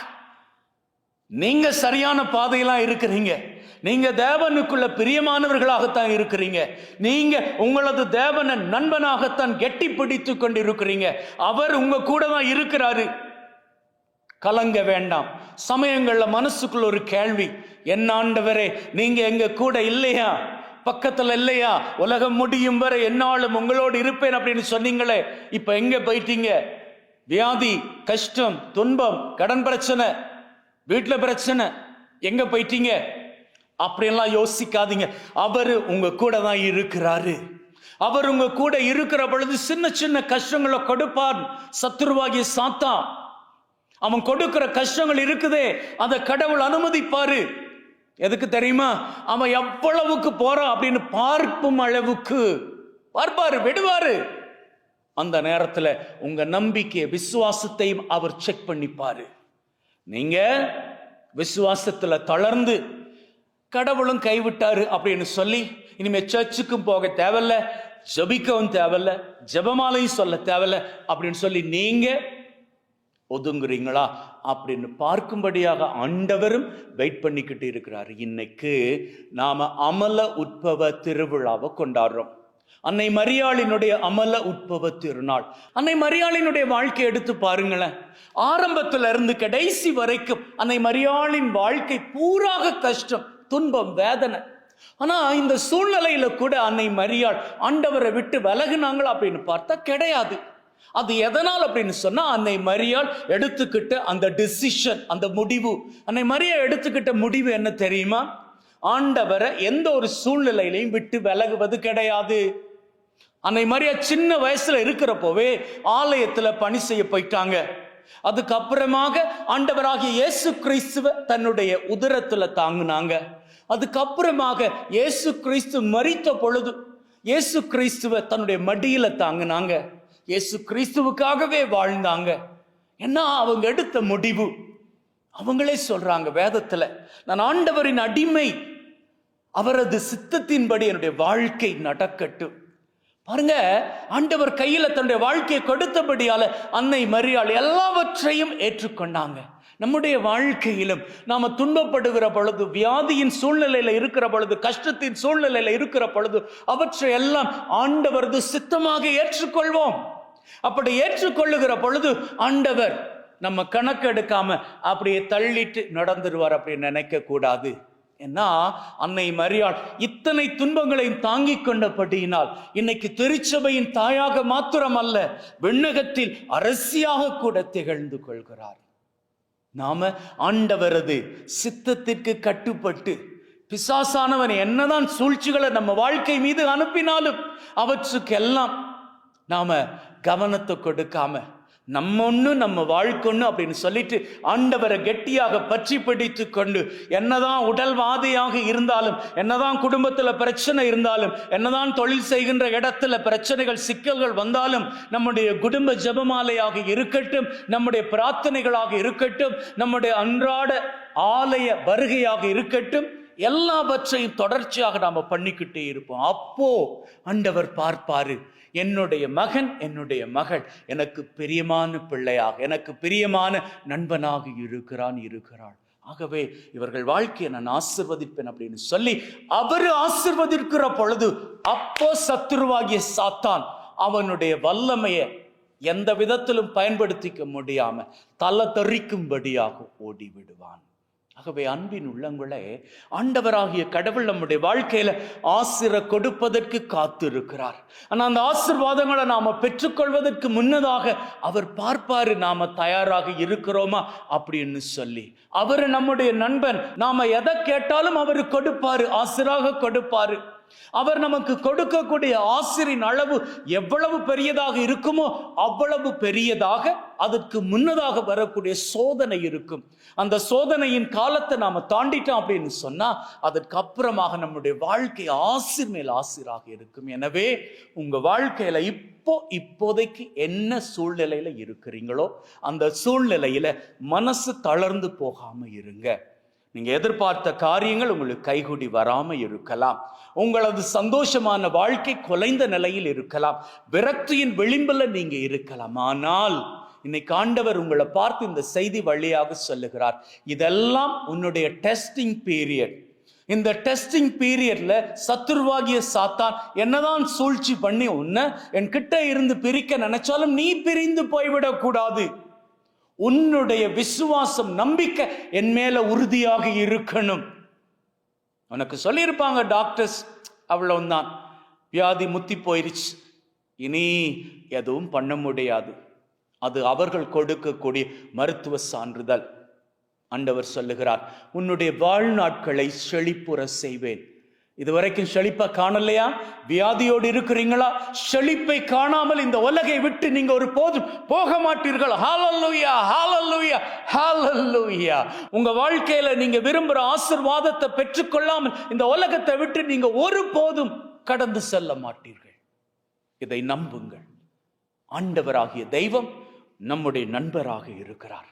நீங்க சரியான பாதையெல்லாம் இருக்கிறீங்க. நீங்க தேவனுக்குள்ள பிரியமானவர்களாகத்தான் இருக்கிறீங்க. நீங்க உங்களது தேவனை நண்பனாகத்தான் கெட்டி பிடித்து கொண்டு இருக்கிறீங்க. அவர் உங்க கூட தான் இருக்கிறாரு. கலங்க வேண்டாம். சமயங்கள்ல மனசுக்குள்ள ஒரு கேள்வி, என்ன ஆண்டவரே நீங்க எங்க கூட இல்லையா, பக்கத்துல இல்லையா, உலகம் முடியும் வரை என்னாலும் உங்களோடு இருப்பேன் அப்படின்னு சொன்னீங்களே, இப்ப எங்க போயிட்டீங்க? வியாதி, கஷ்டம், துன்பம், கடன் பிரச்சனை, வீட்டுல பிரச்சனை, எங்க போயிட்டீங்க? அப்படியெல்லாம் யோசிக்காதீங்க. அவரு உங்க கூட தான் இருக்கிறாரு. அவர் உங்க கூட இருக்கிற பொழுது சின்ன சின்ன கஷ்டங்களை கொடுப்பார். சத்துருவாகிய சாத்தான் அவன் கொடுக்கிற கஷ்டங்கள் இருக்குதே, அதை கடவுள் அனுமதிப்பாரு. எதுக்கு தெரியுமா? அவன் எவ்வளவுக்கு போறான் அப்படின்னு பார்க்கும் அளவுக்கு பார்ப்பாரு, விடுவாரு. அந்த நேரத்துல உங்க நம்பிக்கை விசுவாசத்தையும் அவர் செக் பண்ணிப்பாரு. நீங்க விசுவாசத்துல தளர்ந்து கடவுளும் கைவிட்டாரு அப்படின்னு சொல்லி இனிமே சர்ச்சுக்கும் போக தேவையில்ல, ஜபிக்கவும் தேவையில்ல, ஜபமாலையும் சொல்ல தேவையில்ல அப்படின்னு சொல்லி நீங்க ஒதுங்குறீங்களா அப்படின்னு பார்க்கும்படியாக ஆண்டவரும் வெயிட் பண்ணிக்கிட்டு இருக்கிறாரு. இன்னைக்கு நாம அமல உட்பவ திருவிழாவை கொண்டாடுறோம். அன்னை மரியாளினுடைய அமல உட்பவ திருநாள். அன்னை மரியாளினுடைய வாழ்க்கை எடுத்து பாருங்களேன். ஆரம்பத்துல இருந்து கடைசி வரைக்கும் அன்னை மரியாளின் வாழ்க்கை பூராக கஷ்டம், துன்பம், வேதனை. ஆனா இந்த சூழ்நிலையில கூட அன்னை மரியாள் ஆண்டவரை விட்டு விலகுனாங்களா அப்படின்னு பார்த்தா கிடையாது. அது எதனால் அப்படின்னு சொன்னா அன்னை மரியாள் எடுத்துக்கிட்ட அந்த டிசிஷன், அந்த முடிவு. அன்னை மரியாள் எடுத்துக்கிட்ட முடிவு என்ன தெரியுமா? ஆண்டவரை எந்த ஒரு சூழ்நிலையிலையும் விட்டு விலகுவது கிடையாது. அன்னை மரியா சின்ன வயசுல இருக்கிறப்போவே ஆலயத்துல பணி செய்ய போயிட்டாங்க. அதுக்கப்புறமாக ஆண்டவராகிய இயேசு கிறிஸ்துவ தன்னுடைய உதரத்துல தாங்குனாங்க. அதுக்கப்புறமாக இயேசு கிறிஸ்து மரித்த பொழுது இயேசு கிறிஸ்துவ தன்னுடைய மடியில தாங்குனாங்க. இயேசு கிறிஸ்துவுக்காகவே வாழ்ந்தாங்க. ஏன்னா அவங்க எடுத்த முடிவு. அவங்களே சொல்றாங்க வேதத்துல, நான் ஆண்டவரின் அடிமை, அவரது சித்தத்தின்படி என்னுடைய வாழ்க்கை நடக்கட்டும். பாருங்க, ஆண்டவர் கையில தன்னுடைய வாழ்க்கையை கொடுத்தபடியால அன்னை மரியாள் எல்லாவற்றையும் ஏற்றுக்கொண்டாங்க. நம்முடைய வாழ்க்கையிலும் நாம துன்பப்படுகிற பொழுது, வியாதியின் சூழ்நிலையில இருக்கிற பொழுது, கஷ்டத்தின் சூழ்நிலையில இருக்கிற பொழுது அவற்றை எல்லாம் ஆண்டவரது சித்தமாக ஏற்றுக்கொள்வோம். அப்படி ஏற்றுக்கொள்ளுகிற பொழுது ஆண்டவர் நம்ம கணக்கு எடுக்காம அப்படியே தள்ளிட்டு நடந்துருவார் அப்படின்னு நினைக்க கூடாது. ஏன்னா அன்னை மரியாள் இத்தனை துன்பங்களையும் தாங்கிக் கொண்டபடியினால் இன்னைக்கு திருச்சபையின் தாயாக மாத்திரம் அல்ல, விண்ணகத்தில் அரசியாக கூட திகழ்ந்து கொள்கிறார். நாம ஆண்டவரது சித்தத்திற்கு கட்டுப்பட்டு, பிசாசானவன் என்னதான் சூழ்ச்சிகளை நம்ம வாழ்க்கை மீது அனுப்பினாலும் அவற்றுக்கெல்லாம் நாம கவனத்தை கொடுக்காம நம்ம வாழ்க்கொன்னு அப்படின்னு சொல்லிட்டு ஆண்டவரை கெட்டியாக பற்றி பிடித்து கொண்டு, என்னதான் உடல்வாதையாக இருந்தாலும், என்னதான் குடும்பத்துல பிரச்சனை இருந்தாலும், என்னதான் தொழில் செய்கின்ற இடத்துல பிரச்சனைகள் சிக்கல்கள் வந்தாலும், நம்முடைய குடும்ப ஜெபமாலையாக இருக்கட்டும், நம்முடைய பிரார்த்தனைகளாக இருக்கட்டும், நம்முடைய அன்றாட ஆலய வருகையாக இருக்கட்டும், எல்லாவற்றையும் தொடர்ச்சியாக நாம பண்ணிக்கிட்டே இருப்போம். அப்போ ஆண்டவர் பார்ப்பாரு, என்னுடைய மகன், என்னுடைய மகள் எனக்கு பிரியமான பிள்ளையாக, எனக்கு பிரியமான நண்பனாக இருக்கிறாள். ஆகவே இவர்கள் வாழ்க்கையை நான் ஆசீர்வதிப்பேன் அப்படின்னு சொல்லி அவரு ஆசீர்வதிக்கிற பொழுது, அப்போ சத்துருவாகிய சாத்தான் அவனுடைய வல்லமையை எந்த விதத்திலும் பயன்படுத்திக்க முடியாம தலை தெறிக்கும்படியாக ஓடி விடுவான். ஆகவே அன்பின் உள்ளங்களே, ஆண்டவராகிய கடவுள் நம்முடைய வாழ்க்கையில கொடுப்பதற்கு காத்து இருக்கிறார். ஆனா அந்த ஆசீர்வாதங்களை நாம பெற்றுக்கொள்வதற்கு முன்னதாக அவர் பார்ப்பாரு நாம தயாராக இருக்கிறோமா அப்படின்னு சொல்லி. அவரு நம்முடைய நண்பன். நாம எதை கேட்டாலும் அவரு கொடுப்பாரு, ஆசிராக கொடுப்பாரு. அவர் நமக்கு கொடுக்கக்கூடிய ஆசிரின் அளவு எவ்வளவு பெரியதாக இருக்குமோ அவ்வளவு பெரியதாக அதற்கு முன்னதாக வரக்கூடிய சோதனை இருக்கும். அந்த சோதனையின் காலத்தை நாம தாண்டிட்டோம் அப்படின்னு சொன்னா அதற்கு அப்புறமாக நம்முடைய வாழ்க்கை ஆசிர் மேல் ஆசிராக இருக்கும். எனவே உங்க வாழ்க்கையில இப்போதைக்கு என்ன சூழ்நிலையில இருக்கிறீங்களோ அந்த சூழ்நிலையில மனசு தளர்ந்து போகாம இருங்க. நீங்க எதிர்பார்த்த காரியங்கள் உங்களுக்கு கைகூடி வராம இருக்கலாம். உங்களது சந்தோஷமான வாழ்க்கை குலைந்த நிலையில் இருக்கலாம். விரக்தியின் விளிம்புல நீங்க இருக்கலாம். ஆனால் இன்னைக்கு ஆண்டவர் உங்களை பார்த்து இந்த செய்தி வழியாக சொல்லுகிறார், இதெல்லாம் உன்னுடைய டெஸ்டிங் பீரியட். இந்த டெஸ்டிங் பீரியட்ல சத்துருவாகிய சாத்தான் என்னதான் சூழ்ச்சி பண்ணி உன்னை என்கிட்ட இருந்து பிரிக்க நினைச்சாலும் நீ பிரிந்து போய்விடக் கூடாது. உன்னுடைய விசுவாசம், நம்பிக்கை என் மேல உறுதியாக இருக்கணும். உனக்கு சொல்லியிருப்பாங்க டாக்டர்ஸ், அவ்வளவுதான், வியாதி முத்தி போயிருச்சு, இனி எதுவும் பண்ண முடியாது. அது அவர்கள் கொடுக்கக்கூடிய மருத்துவ சான்றிதழ். ஆண்டவர் சொல்லுகிறார், உன்னுடைய வாழ்நாட்களை செழிப்புற செய்வேன். இதுவரைக்கும் செழிப்பை காணலையா? வியாதியோடு இருக்கிறீங்களா? செழிப்பை காணாமல் இந்த உலகை விட்டு நீங்க ஒரு போதும் போக மாட்டீர்கள். ஹல்லேலூயா, ஹல்லேலூயா, ஹல்லேலூயா. உங்க வாழ்க்கையில நீங்க விரும்புற ஆசீர்வாதத்தை பெற்றுக்கொள்ளாமல் இந்த உலகத்தை விட்டு நீங்க ஒரு போதும் கடந்து செல்ல மாட்டீர்கள். இதை நம்புங்கள். ஆண்டவராகிய தெய்வம் நம்முடைய நண்பராக இருக்கிறார்.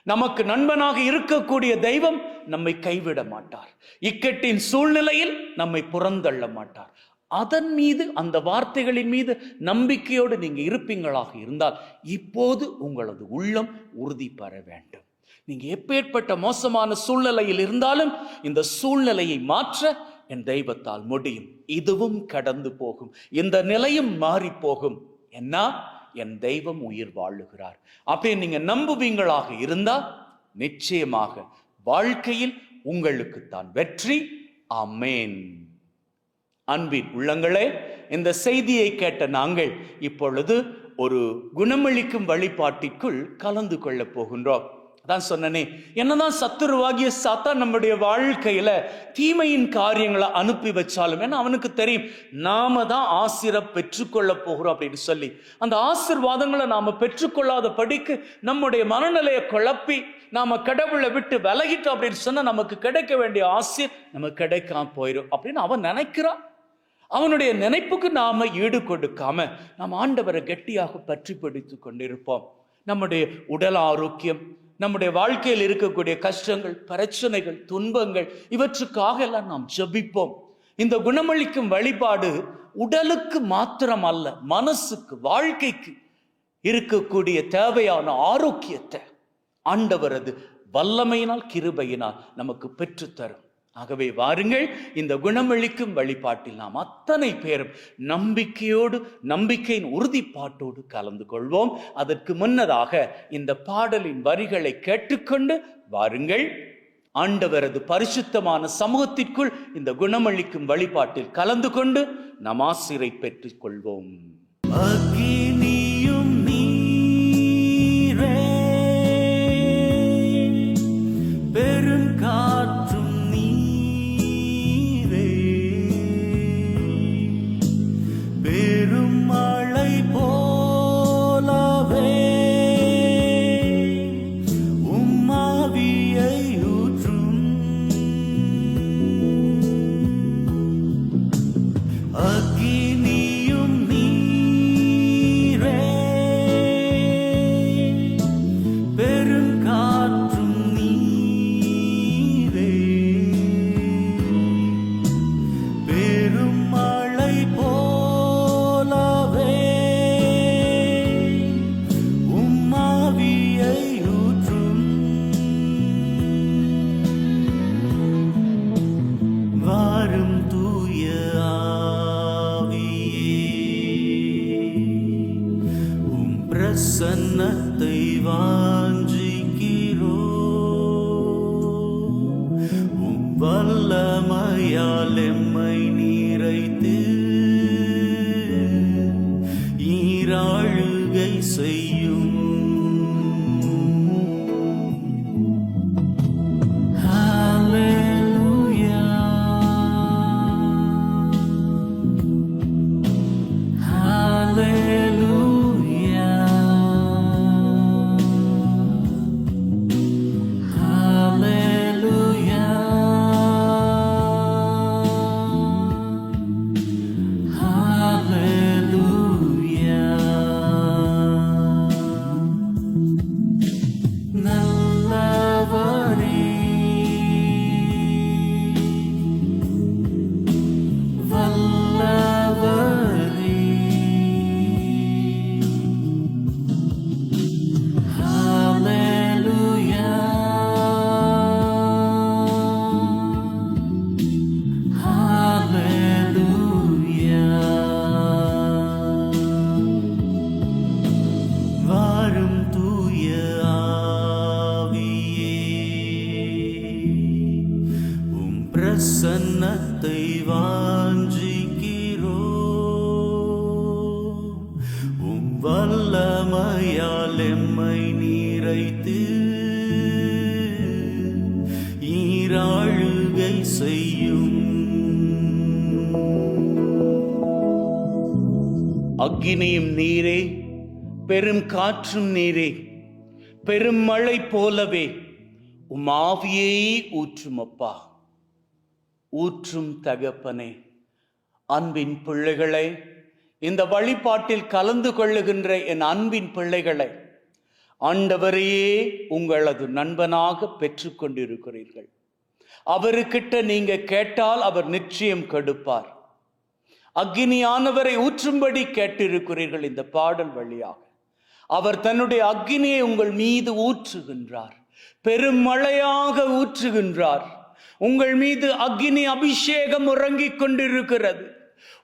நமக்கு நண்பனாக இருக்கக்கூடிய தெய்வம் நம்மை கைவிட மாட்டார். இக்கட்டின் சூழ்நிலையில் நம்மை புறந்தள்ள மாட்டார். அதன் மீது, அந்த வார்த்தைகளின் மீது நம்பிக்கையோடு நீங்க இருப்பீங்களாக இருந்தால் இப்போது உங்களது உள்ளம் உறுதி பெற வேண்டும். நீங்க எப்பேற்பட்ட மோசமான சூழ்நிலையில் இருந்தாலும் இந்த சூழ்நிலையை மாற்ற என் தெய்வத்தால் முடியும். இதுவும் கடந்து போகும், இந்த நிலையும் மாறி போகும். என்ன? என் தெய்வம் உயிர் வாழுகிறார். அப்ப நீங்க நம்புவீங்களாக இருந்தா நிச்சயமாக வாழ்க்கையில் உங்களுக்கு தான் வெற்றி. ஆமென். அன்பின் உள்ளங்களே, இந்த செய்தியை கேட்ட நாங்கள் இப்பொழுது ஒரு குணமளிக்கும் வழிபாட்டிற்குள் கலந்து கொள்ள போகின்றோம். தான் சொன்னனே, என்னதான் சத்துருவாகிய சாத்தான் நம்முடைய வாழ்க்கையில தீமையின் காரியங்களை அனுப்பி வச்சாலும், ஏன்னா அவனுக்கு தெரியும் நாம தான் ஆசீர்வாதம் பெற்றுக்கொள்ள போகிறோம் அப்படின்னு சொல்லி, அந்த ஆசீர்வாதங்களை நாம பெற்றுக்கொள்ளாத படிக்கு நம்முடைய மனநிலையை குழப்பி நாம கடவுளை விட்டு விலகிட்டோம் அப்படின்னு சொன்னா நமக்கு கிடைக்க வேண்டிய ஆசீர் நமக்கு கிடைக்காம போயிடும் அப்படின்னு அவன் நினைக்கிறான். அவனுடைய நினைப்புக்கு நாம ஈடு கொடுக்காம நாம் ஆண்டவரை கெட்டியாக பற்றி பிடித்து கொண்டிருப்போம். நம்முடைய உடல் ஆரோக்கியம், நம்முடைய வாழ்க்கையில் இருக்கக்கூடிய கஷ்டங்கள், பிரச்சனைகள், துன்பங்கள், இவற்றுக்காக எல்லாம் நாம் ஜெபிப்போம். இந்த குணமளிக்கும் வழிபாடு உடலுக்கு மாத்திரம் அல்ல, மனசுக்கு, வாழ்க்கைக்கு இருக்கக்கூடிய தேவையான ஆரோக்கியத்தை ஆண்டவரது வல்லமையினால், கிருபையினால் நமக்கு பெற்றுத்தரும். ஆகவே வாருங்கள், இந்த குணமளிக்கும் வழிபாட்டில் நாம் அத்தனை பேரும் நம்பிக்கையோடு, நம்பிக்கையின் உறுதிப்பாட்டோடு கலந்து கொள்வோம். அதற்கு முன்னதாக இந்த பாடலின் வரிகளை கேட்டுக்கொண்டு வாருங்கள், ஆண்டவரது பரிசுத்தமான சமூகத்திற்குள் இந்த குணமளிக்கும் வழிபாட்டில் கலந்து கொண்டு நாம் ஆசீரை பெற்றுக் கொள்வோம். அக்கினியும் நீரே, பெருங்காற்றும் நீர் வல்லமையால் எம்மை நீரைத்து ஈராழுகை செய்யும். பிரசன்னத்தை வாஞ்சிக்கிறோ உம் வல்லமையால் எம்மை நீரைத்து ஈராழுகை செய்யும். அக்கினியும் நீரே, பெரும் காற்றும் நீரே, பெரும் மழை போலவே உம் ஆவியை ஊற்றும் அப்பா. ஊற்றும் தகப்பனே, அன்பின் பிள்ளைகளை, இந்த வழிபாட்டில் கலந்து கொள்ளுகின்ற என் அன்பின் பிள்ளைகளை ஆண்டவரையே உங்களது நண்பனாக பெற்று கொண்டிருக்கிறீர்கள். அவருக்கிட்ட நீங்க கேட்டால் அவர் நிச்சயம் கொடுப்பார். அக்கினியானவரை ஊற்றும்படி கேட்டிருக்கிறீர்கள். இந்த பாடல் வழியாக அவர் தன்னுடைய அக்கினியை உங்கள் மீது ஊற்றுகின்றார், பெரும் மழையாக ஊற்றுகின்றார். உங்கள் மீது அக்கினி அபிஷேகம் உறங்கிக் கொண்டிருக்கிறது.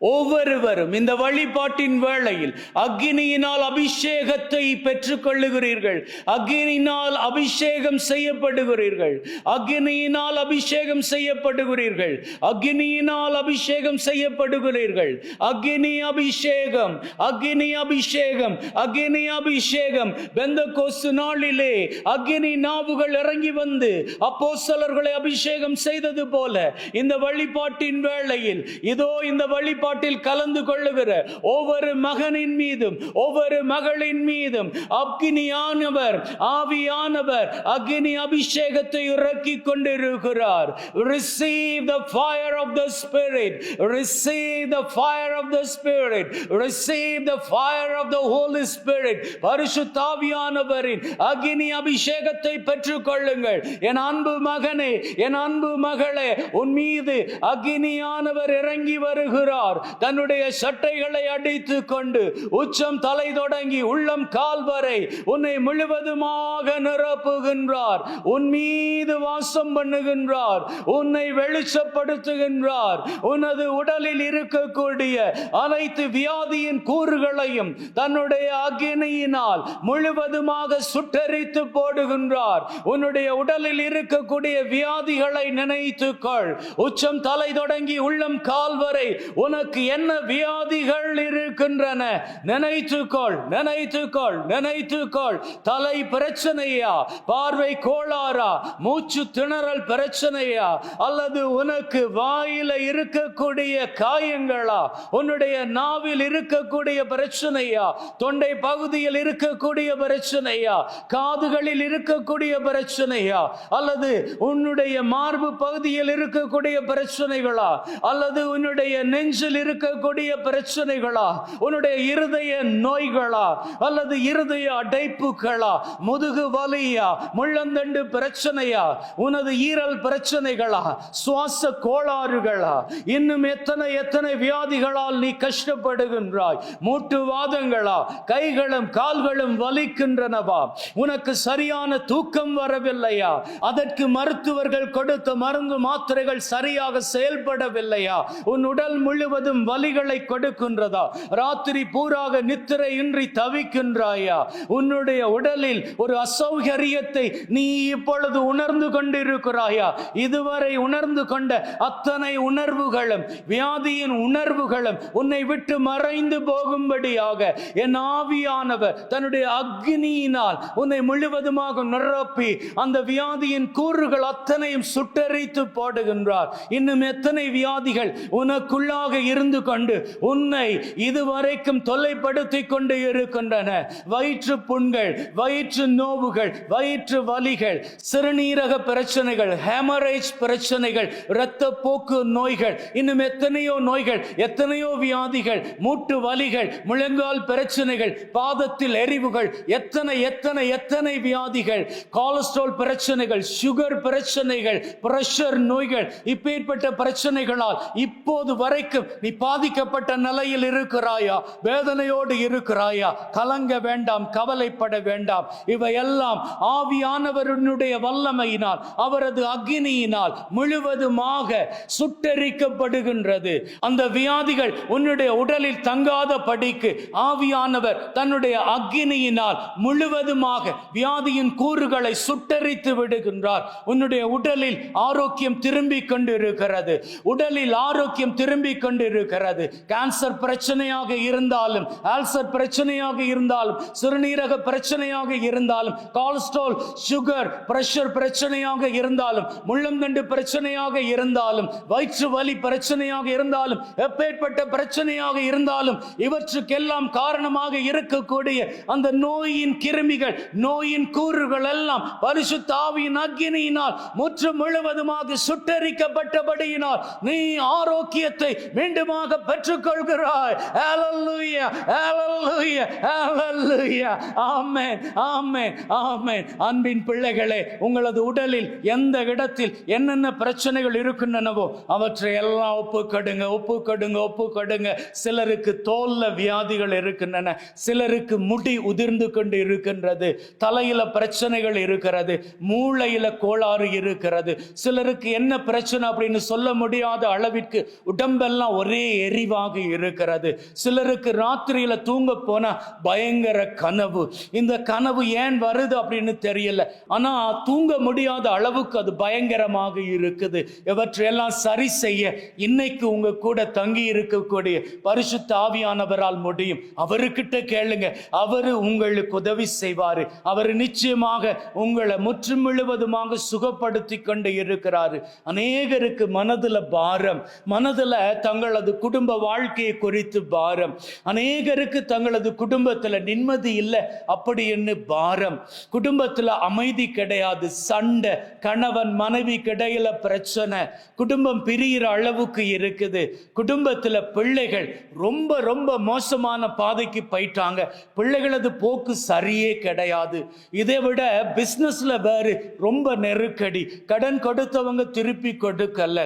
ஒவ்வொருவரும் இந்த வழிபாட்டின் வேளையில் அக்கினியினால் அபிஷேகத்தை பெற்றுக் கொள்ளுகிறீர்கள். அக்கினியினால் அபிஷேகம் செய்யப்படுகிறீர்கள். அக்கினியினால் அபிஷேகம் செய்யப்படுகிறீர்கள். அக்கினியினால் அபிஷேகம் செய்யப்படுகிறீர்கள். அக்கினி அபிஷேகம், அக்கினி அபிஷேகம், அக்கினி அபிஷேகம். பெந்தெகோஸ்து நாளிலே அக்கினி நாவுகள் இறங்கி வந்து அப்போஸ்தலர்களை அபிஷேகம் செய்தது போல இந்த வழிபாட்டின் வேளையில் இதோ இந்த வழிபாட்டில் கலந்து கொள்ளுகிற ஒவ்வொரு மகனின் மீதும் ஒவ்வொரு மகளின் மீதும் அக்கினியானவர், ஆவியானவர் அக்கினி அபிஷேகத்தை இறக்கிக் கொண்டிருக்கிறார். Receive the fire of the Spirit. Receive the fire of the Spirit. Receive the fire of the Holy Spirit. பரிசுத்த ஆவியானவரின் அக்கினி அபிஷேகத்தை பெற்றுக் கொள்ளுங்கள். என் அன்பு மகனே, என் அன்பு மகளே, உன் மீது அக்கினியானவர் இறங்கி வருகிறார். தன்னுடைய சட்டைகளை அடித்துக் கொண்டு உச்சம் தலை தொடங்கி உள்ளம் கால் வரை உன்னை முழுவதுமாக நிரப்புகின்றார். உன் மீது வாசம் பண்ணுகின்றார். உன்னை வெளிச்சப்படுத்துகின்றார். உனது உடலில் இருக்கக்கூடிய அனைத்து வியாதியின் கூறுகளையும் தன்னுடைய அக்கினியினால் முழுவதுமாக சுட்டெரித்து போடுகின்றார். உன்னுடைய உடலில் இருக்கக்கூடிய வியாதிகளை நினைத்துக்கொள். உச்சம் தலை தொடங்கி உள்ளம் கால் வரை உனக்கு என்ன வியாதிகள் இருக்கின்றன நினைத்துக்கொள், நினைத்துக்கொள், நினைத்துக்கொள். தலை பிரச்சனையா, பார்வை கோளாறா, மூச்சு திணறல் பிரச்சனையா, அல்லது உனக்கு வாயில இருக்கக்கூடிய காயங்களா, உன்னுடைய நாவில் இருக்கக்கூடிய பிரச்சனையா, தொண்டை பகுதியில் இருக்கக்கூடிய பிரச்சனையா, காதுகளில் இருக்கக்கூடிய பிரச்சனையா, அல்லது உன்னுடைய மார்பு பகுதியில் இருக்கக்கூடிய பிரச்சனைகளா, அல்லது உன்னுடைய நெஞ்சில் இருக்கக்கூடிய பிரச்சனைகளா, உன்னுடைய இருதய நோய்களா, அல்லது இருதய அடைப்புகளா, முதுகு வலியா, முள்ளந்தண்டு பிரச்சனையா, உனது ஈரல் பிரச்சனைகளா, சுவாச கோளாறுகளா, இன்னும் எத்தனை எத்தனை வியாதிகளால் நீ கஷ்டப்படுகின்றாய், மூட்டு வாதங்களா, கைகளும் கால்களும் வலிக்கின்றனவா, உனக்கு சரியான தூக்கம் வரவில்லையா, அதற்கு மருத்துவர்கள் கொடுத்த மருந்து மாத்திரைகள் சரியாக செயல்படவில்லையா, உன் உடல் முழு முழுவதும் வலிகளை கொடுக்கின்றதா? ராத்திரி பூராக நித்திரை இன்றி தவிக்கின்றாயா? உன்னுடைய உடலில் ஒரு அசௌகரியத்தை நீ இப்பொழுது உணர்ந்து கொண்டிருக்கிறாயா? இதுவரை உணர்ந்து கொண்ட அத்தனை உணர்வுகளும், வியாதியின் உணர்வுகளும் உன்னை விட்டு மறைந்து போகும்படியாக என் ஆவியானவர் தன்னுடைய அக்னியினால் உன்னை முழுவதுமாக நிரப்பி அந்த வியாதியின் கூறுகள் அத்தனையும் சுட்டரித்து போடுகின்றார். இன்னும் எத்தனை வியாதிகள் உனக்குள்ளாக இருந்து கொண்டு உன்னை இதுவரைக்கும் தொல்லைப்படுத்தி கொண்டு இருக்கின்றன. வயிற்று புண்கள், வயிற்று நோவுகள், வயிற்று வலிகள், சிறுநீரக பிரச்சனைகள், ஹெமரேஜ் பிரச்சனைகள், இரத்த போக்கு நோய்கள், இன்னும் எத்தனையோ நோய்கள், எத்தனையோ வியாதிகள், மூட்டு வலிகள், முழங்கால் பிரச்சனைகள், பாதத்தில் எரிவுகள், எத்தனை எத்தனை எத்தனை வியாதிகள், கொலஸ்ட்ரால் பிரச்சனைகள், சுகர் பிரச்சனைகள், பிரஷர் நோய்கள், இப்பேற்பட்ட பிரச்சனைகளால் இப்போது வரைக்கும் நீ பாதிக்கப்பட்ட நிலையில் இருக்கிறாயா? வேதனையோடு இருக்கிறாயா? கலங்க வேண்டாம், கவலைப்பட வேண்டாம். இவையெல்லாம் ஆவியானவருடைய வல்லமையினால், அவரது அக்னியினால் முழுவதுமாக சுட்டரிக்கப்படுகின்றது. அந்த வியாதிகள் உன்னுடைய உடலில் தங்காத படிக்கு ஆவியானவர் தன்னுடைய அக்னியினால் முழுவதுமாக வியாதியின் கூறுகளை சுட்டரித்து விடுகின்றார். உன்னுடைய உடலில் ஆரோக்கியம் திரும்பி கொண்டிருக்கிறது. உடலில் ஆரோக்கியம் திரும்பி கொண்டிருக்கிறது. கேன்சர் பிரச்சனையாக இருந்தாலும், ஆல்சர் பிரச்சனையாக இருந்தாலும், சிறுநீரக பிரச்சனையாக இருந்தாலும், கொலஸ்ட்ரால், சுகர், பிரஷர் பிரச்சனையாக இருந்தாலும், முள்ளந்தண்டு பிரச்சனையாக இருந்தாலும், வயிற்று வலி பிரச்சனையாக இருந்தாலும், எப்பேற்பட்ட பிரச்சனையாக இருந்தாலும், இவற்றுக்கெல்லாம் காரணமாக இருக்கக்கூடிய அந்த நோயின் கிருமிகள், நோயின் கூறுகள் எல்லாம் பரிசுத்த ஆவியின் அக்கினியினால் முற்று முழுவதுமாக சுட்டரிக்கப்பட்டபடியினால் நீ ஆரோக்கியத்தை மீண்டுமாக பெற்றுக்கொள்கிறாய். ஹல்லேலூயா, ஹல்லேலூயா, ஹல்லேலூயா. ஆமென், ஆமென், ஆமென். அன்பின் பிள்ளைகளே, உங்களது உடலில் எந்த இடத்தில் என்னென்ன பிரச்சனைகள் இருக்கின்றனவோ அவற்றை எல்லாம் ஒப்புக்கொடுங்க, ஒப்புக்கொடுங்க, ஒப்புக்கொடுங்க. சிலருக்கு தோல்ல வியாதிகள் இருக்கின்றன, சிலருக்கு முடி உதிர்ந்து கொண்டு இருக்கின்றது, தலையில பிரச்சனைகள் இருக்கிறது, மூளையில கோளாறு இருக்கிறது. சிலருக்கு என்ன பிரச்சனை அப்படின்னு சொல்ல முடியாத அளவிற்கு உடம்பெல்லாம் ஒரே எரிவாக இருக்கிறது. சிலருக்கு ராத்திரியில தூங்க போனா பயங்கர கனவு. இந்த கனவு ஏன் வருது அப்படின்னு தெரியல, ஆனா தூங்க முடியாத அளவுக்கு அது பயங்கரமாக இருக்குது. இவற்றையெல்லாம் சரி செய்ய இன்னைக்கு உங்க கூட தங்கி இருக்கக்கூடிய பரிசுத்த ஆவியானவரால் முடியும். அவர்கிட்ட கேளுங்க, அவரு உங்களுக்கு உதவி செய்வாரு. அவர் நிச்சயமாக உங்களை முற்றும் முழுவதுமாக சுகப்படுத்தி கொண்டு இருக்கிறாரு. அநேகருக்கு மனதுல பாரம், மனதுல தங்களது குடும்ப வாழ்க்கையை குறித்து பாரம், அநேகருக்கு தங்களது குடும்பத்துல நிம்மதி இல்லை அப்படி என்ன பாரம், குடும்பத்துல அமைதி கிடையாது, சண்டை, கணவன் மனைவி கிடையில பிரச்சனை, குடும்பம் பிரிகிற அளவுக்கு இருக்குது, குடும்பத்துல பிள்ளைகள் ரொம்ப ரொம்ப மோசமான பாதைக்கு போயிட்டாங்க, பிள்ளைகளது போக்கு சரியே கிடையாது. இதை விட பிசினஸ்ல வேறு ரொம்ப நெருக்கடி, கடன் கொடுத்தவங்க திருப்பி கொடுக்கல,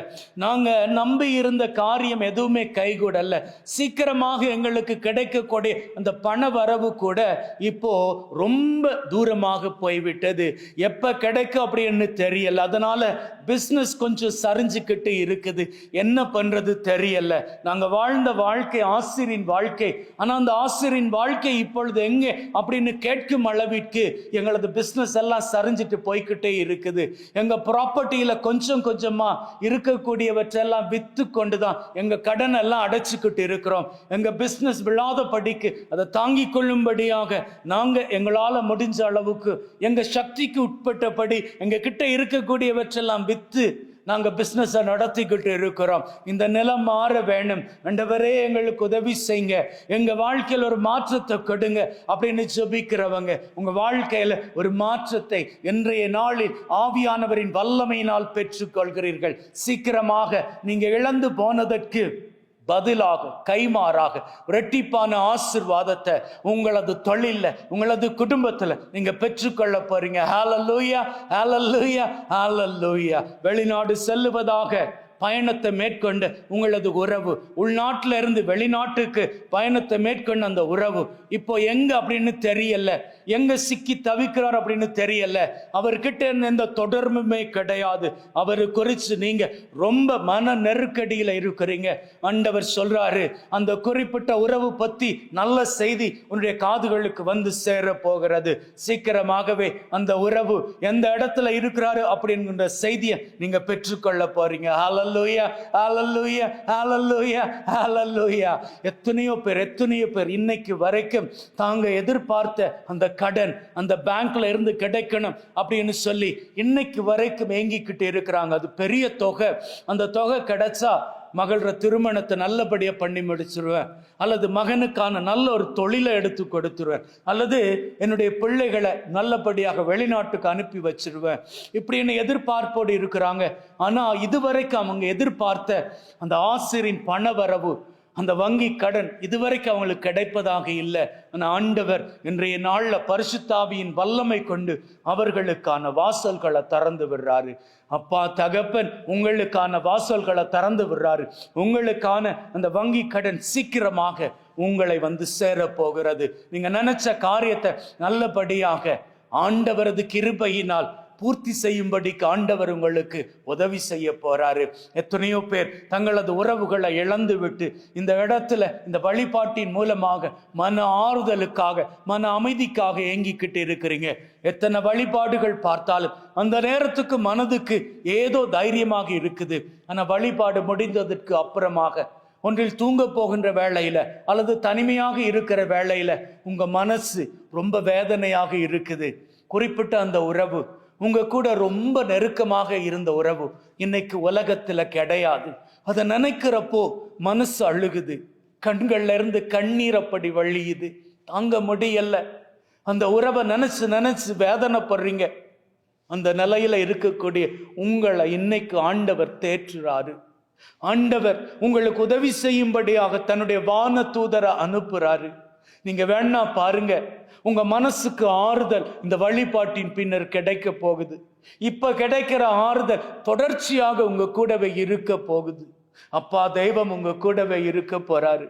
நாங்க நம்பி இருந்த காரியம் எதுவுமே கைகூடல, சீக்கிரமாக எங்களுக்கு கிடைக்கக்கூடிய அந்த பண வரவு கூட இப்போ ரொம்ப தூரமாக போய்விட்டது, எப்ப கிடைக்கும் அப்படின்னு தெரியல, அதனால பிசினஸ் கொஞ்சம் சரிஞ்சுக்கிட்டு இருக்குது, என்ன பண்றது தெரியல. நாங்க வாழ்ந்த வாழ்க்கை ஆசிரியின் வாழ்க்கை, ஆனா அந்த ஆசிரியின் வாழ்க்கை இப்பொழுது எங்கே அப்படின்னு கேட்கும் அளவிற்கு எங்களது பிசினஸ் எல்லாம் சரிஞ்சிட்டு போய்கிட்டே இருக்குது. எங்க ப்ராப்பர்ட்டியில கொஞ்சம் கொஞ்சமா இருக்கக்கூடியவற்றெல்லாம் வித்து கொண்டுதான் எங்க கடன் எல்லாம் அடைச்சுக்கிட்டு இருக்கிறோம். எங்க பிசினஸ் விழாத படிக்கு அதை தாங்கிக் கொள்ளும்படியாக நாங்க எங்களால முடிஞ்ச அளவுக்கு எங்க சக்திக்கு உட்பட்டபடி எங்க கிட்ட இருக்கக்கூடியவற்றெல்லாம் வித்து நாங்க பிசினஸ் நடத்திக்கிட்டு இருக்கிறோம். இந்த நிலம் மாற வேணும், ஆண்டவரே எங்களுக்கு உதவி செய்யுங்க, எங்க வாழ்க்கையில் ஒரு மாற்றத்தை கொடுங்க அப்படின்னு ஜெபிக்கிறவங்க, உங்க வாழ்க்கையில ஒரு மாற்றத்தை இன்றைய நாளில் ஆவியானவரின் வல்லமையினால் பெற்றுக்கொள்கிறீர்கள். சீக்கிரமாக நீங்க இழந்து போனதற்கு பதிலாக கைமாறாக இரட்டிப்பான ஆசீர்வாதத்தை உங்களது தொழில்ல, உங்களது குடும்பத்துல நீங்க பெற்றுக்கொள்ள போறீங்க. ஹல்லேலூயா, ஹல்லேலூயா, ஹல்லேலூயா. வெளிநாடு செல்லுவதாக பயணத்தை மேற்கொண்ட உங்களது உறவு, உள்நாட்டில இருந்து வெளிநாட்டுக்கு பயணத்தை மேற்கொண்ட அந்த உறவு இப்போ எங்க அப்படின்னு தெரியல, எங்க சிக்கி தவிக்கிறார் அப்படின்னு தெரியல, அவர்கிட்ட எந்த தொடர்புமே கிடையாது, அவரு குறித்து நீங்க ரொம்ப மன நெருக்கடியில இருக்கிறீங்க. ஆண்டவர் சொல்றாரு, அந்த குறிப்பிட்ட உறவு பத்தி நல்ல செய்தி உன்னுடைய காதுகளுக்கு வந்து சேர போகிறது. சீக்கிரமாகவே அந்த உறவு எந்த இடத்துல இருக்கிறாரு அப்படிங்கிற செய்தியை நீங்க பெற்றுக்கொள்ள போறீங்க. ஹல்லேலூயா, ஹல்லேலூயா, ஹல்லேலூயா, ஹல்லேலூயா. எத்தனையோ பேர் இன்னைக்கு வரைக்கும் தாங்க எதிர்பார்த்த அந்த கடன் அந்த பேங்க்ல இருந்து கிடைக்கணும் அப்படின்னு சொல்லி இன்னைக்கு வரைக்கும் ஏங்கிக்கிட்டு இருக்கிறாங்க. அது பெரிய தொகை. அந்த தொகை கிடைச்சா மகளோட திருமணத்தை நல்லபடியா பண்ணி முடிச்சிருவேன், அல்லது மகனுக்கான நல்ல ஒரு தொழிலை எடுத்து கொடுத்துருவேன், அல்லது என்னுடைய பிள்ளைகளை நல்லபடியாக வெளிநாட்டுக்கு அனுப்பி வச்சிருவேன் இப்படின்னு எதிர்பார்ப்போடு இருக்கிறாங்க. ஆனா இதுவரைக்கும் அவங்க எதிர்பார்த்த அந்த ஆசிரியின் பண வரவு, அந்த வங்கி கடன் இதுவரைக்கும் அவங்களுக்கு கிடைப்பதாக இல்லை. ஆனால் ஆண்டவர் இன்றைய நாள்ல பரிசுத்த ஆவியின் வல்லமை கொண்டு அவர்களுக்கான வாசல்களை திறந்து விடுறாரு. அப்பா தகப்பன் உங்களுக்கான வாசல்களை திறந்து விடுறாரு. உங்களுக்கான அந்த வங்கி கடன் சீக்கிரமாக உங்களை வந்து சேர போகிறது. நீங்க நினைச்ச காரியத்தை நல்லபடியாக ஆண்டவரது கிருபையினால் பூர்த்தி செய்யும்படிக்கு ஆண்டவர் உங்களுக்கு உதவி செய்ய போறாரு. எத்தனையோ பேர் தங்களது உறவுகளை இழந்து விட்டு இந்த இடத்துல இந்த வழிபாட்டின் மூலமாக மன ஆறுதலுக்காக மன அமைதிக்காக ஏங்கிக்கிட்டு இருக்கிறீங்க. எத்தனை வழிபாடுகள் பார்த்தாலும் அந்த நேரத்துக்கு மனதுக்கு ஏதோ தைரியமாக இருக்குது. ஆனா வழிபாடு முடிந்ததற்கு அப்புறமாக ஒன்றில் தூங்க போகின்ற வேளையில அல்லது தனிமையாக இருக்கிற வேளையில உங்க மனசு ரொம்ப வேதனையாக இருக்குது. குறிப்பிட்ட அந்த உறவு உங்க கூட ரொம்ப நெருக்கமாக இருந்த உறவு இன்னைக்கு உலகத்துல கிடையாது. அதை நினைக்கிறப்போ மனசு அழுகுது, கண்கள்ல இருந்து கண்ணீர் அப்படி வழியுது, தாங்க முடியல. அந்த உறவை நினைச்சு வேதனைப்படுறீங்க. அந்த நிலையில இருக்கக்கூடிய உங்களை இன்னைக்கு ஆண்டவர் தேற்றுறாரு. ஆண்டவர் உங்களுக்கு உதவி செய்யும்படியாக தன்னுடைய வான தூதரை அனுப்புறாரு. நீங்க வேணா பாருங்க, உங்க மனசுக்கு ஆறுதல் இந்த வழிபாட்டின் பின்னர் கிடைக்க போகுது. இப்ப கிடைக்கிற ஆறுதல் தொடர்ச்சியாக உங்க கூடவே இருக்க போகுது. அப்பா தெய்வம் உங்க கூடவே இருக்க போறாரு.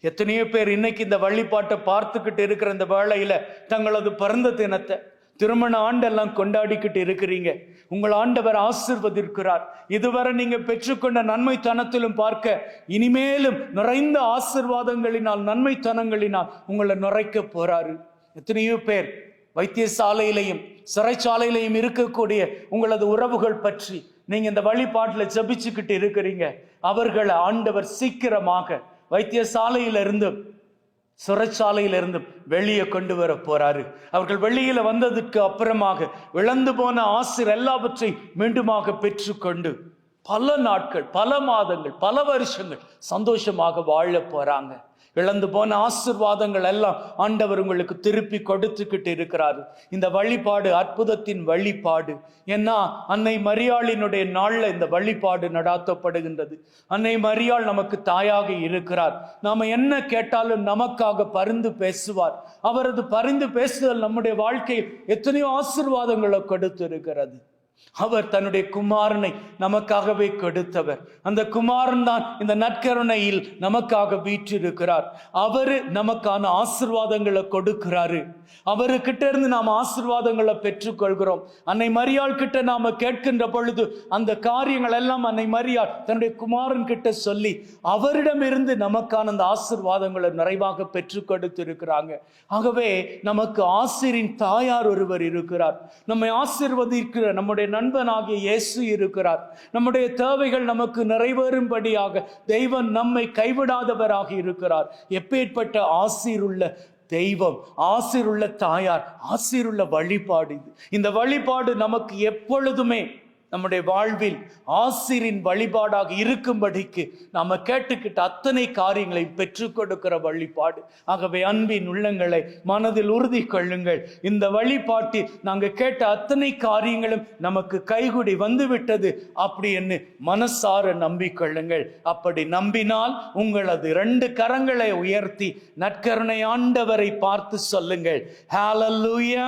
எத்தனையோ பேர் இன்னைக்கு இந்த வழிபாட்டை பார்த்துக்கிட்டு இருக்கிற இந்த வேளையில தங்களது பிறந்த தினத்தை திருமண ஆண்டெல்லாம் கொண்டாடிக்கிட்டு இருக்கிறீங்க. உங்கள் ஆண்டவர் ஆசீர்வதிக்கிறார். இதுவரை நீங்க பெற்றுக்கொண்ட நன்மைத்தனத்திலும் பார்க்க இனிமேலும் நிறைந்த ஆசீர்வாதங்களினால் நன்மைத்தனங்களினால் உங்களை நிறைக்க போறாரு. எத்தனையோ பேர் வைத்தியசாலையிலையும் சிறைச்சாலையிலையும் இருக்கக்கூடிய உங்களது உறவுகள் பற்றி நீங்க இந்த வழிபாட்டுல ஜபிச்சுக்கிட்டு இருக்கிறீங்க. அவர்களை ஆண்டவர் சீக்கிரமாக வைத்தியசாலையிலிருந்து சிறைச்சாலையிலிருந்து வெளியே கொண்டு வர போறாரு. அவர்கள் வெளியில வந்ததுக்கு அப்புறமாக இழந்து போன ஆசீர் எல்லாவற்றையும் மீண்டுமாக பெற்றுக்கொண்டு பல நாட்கள், பல மாதங்கள், பல வருஷங்கள் சந்தோஷமாக வாழ போறாங்க. இழந்து போன ஆசீர்வாதங்கள் எல்லாம் ஆண்டவர் உங்களுக்கு திருப்பி கொடுத்துக்கிட்டு இருக்கிறாரு. இந்த வழிபாடு அற்புதத்தின் வழிபாடு. ஏன்னா அன்னை மரியாளினுடைய நாள்ல இந்த வழிபாடு நடாத்தப்படுகின்றது. அன்னை மரியாள் நமக்கு தாயாக இருக்கிறார். நாம என்ன கேட்டாலும் நமக்காக பரிந்து பேசுவார். அவரது பரிந்து பேசுதல் நம்முடைய வாழ்க்கையில் எத்தனையோ ஆசீர்வாதங்களை கொடுத்து இருக்கிறது. அவர் தன்னுடைய குமாரனை நமக்காகவே கொடுத்தவர். அந்த குமாரன் தான் இந்த நற்கருணையில் நமக்காக வீற்றிருக்கிறார். அவரு நமக்கான ஆசீர்வாதங்களை கொடுக்கிறாரு. அவருக்கிட்ட இருந்து நாம் ஆசீர்வாதங்களை பெற்றுக்கொள்கிறோம். அன்னை மரியாள் கிட்ட நாம கேட்கின்ற பொழுது அந்த காரியங்கள் எல்லாம் அன்னை மரியாள் தன்னுடைய குமாரன் கிட்ட சொல்லி அவரிடமிருந்து நமக்கான அந்த ஆசீர்வாதங்களை நிறைவாக பெற்று கொடுத்து இருக்கிறாங்க. ஆகவே நமக்கு ஆசீரின் தாயார் ஒருவர் இருக்கிறார். நம்மை ஆசீர்வதிக்கிற நம்முடைய நண்பனாகிய இயேசு இருக்கிறார். நம்முடைய தேவைகள் நமக்கு நிறைவேறும்படியாக தெய்வம் நம்மை கைவிடாதவராக இருக்கிறார். எப்பேற்பட்ட ஆசீருள்ள தெய்வம், ஆசீருள்ள தாயார், ஆசீருள்ள வழிபாடு இது. இந்த வழிபாடு நமக்கு எப்பொழுதுமே நம்முடைய வாழ்வில் ஆசீரின் வழிபாடாக இருக்கும்படிக்கு நாம கேட்டுக்கிட்ட அத்தனை காரியங்களை பெற்றுக் கொடுக்கிற வழிபாடு. ஆகவே அன்பின் உள்ளங்களை மனதில் உறுதி கொள்ளுங்கள். இந்த வழிபாட்டில் நாங்க கேட்ட அத்தனை காரியங்களும் நமக்கு கைகூடி வந்துவிட்டது அப்படி என்று மனசார நம்பிக்கொள்ளுங்கள். அப்படி நம்பினால் உங்களது 2 கரங்களை உயர்த்தி நற்கருணை ஆண்டவரை பார்த்து சொல்லுங்கள், ஹல்லேலூயா,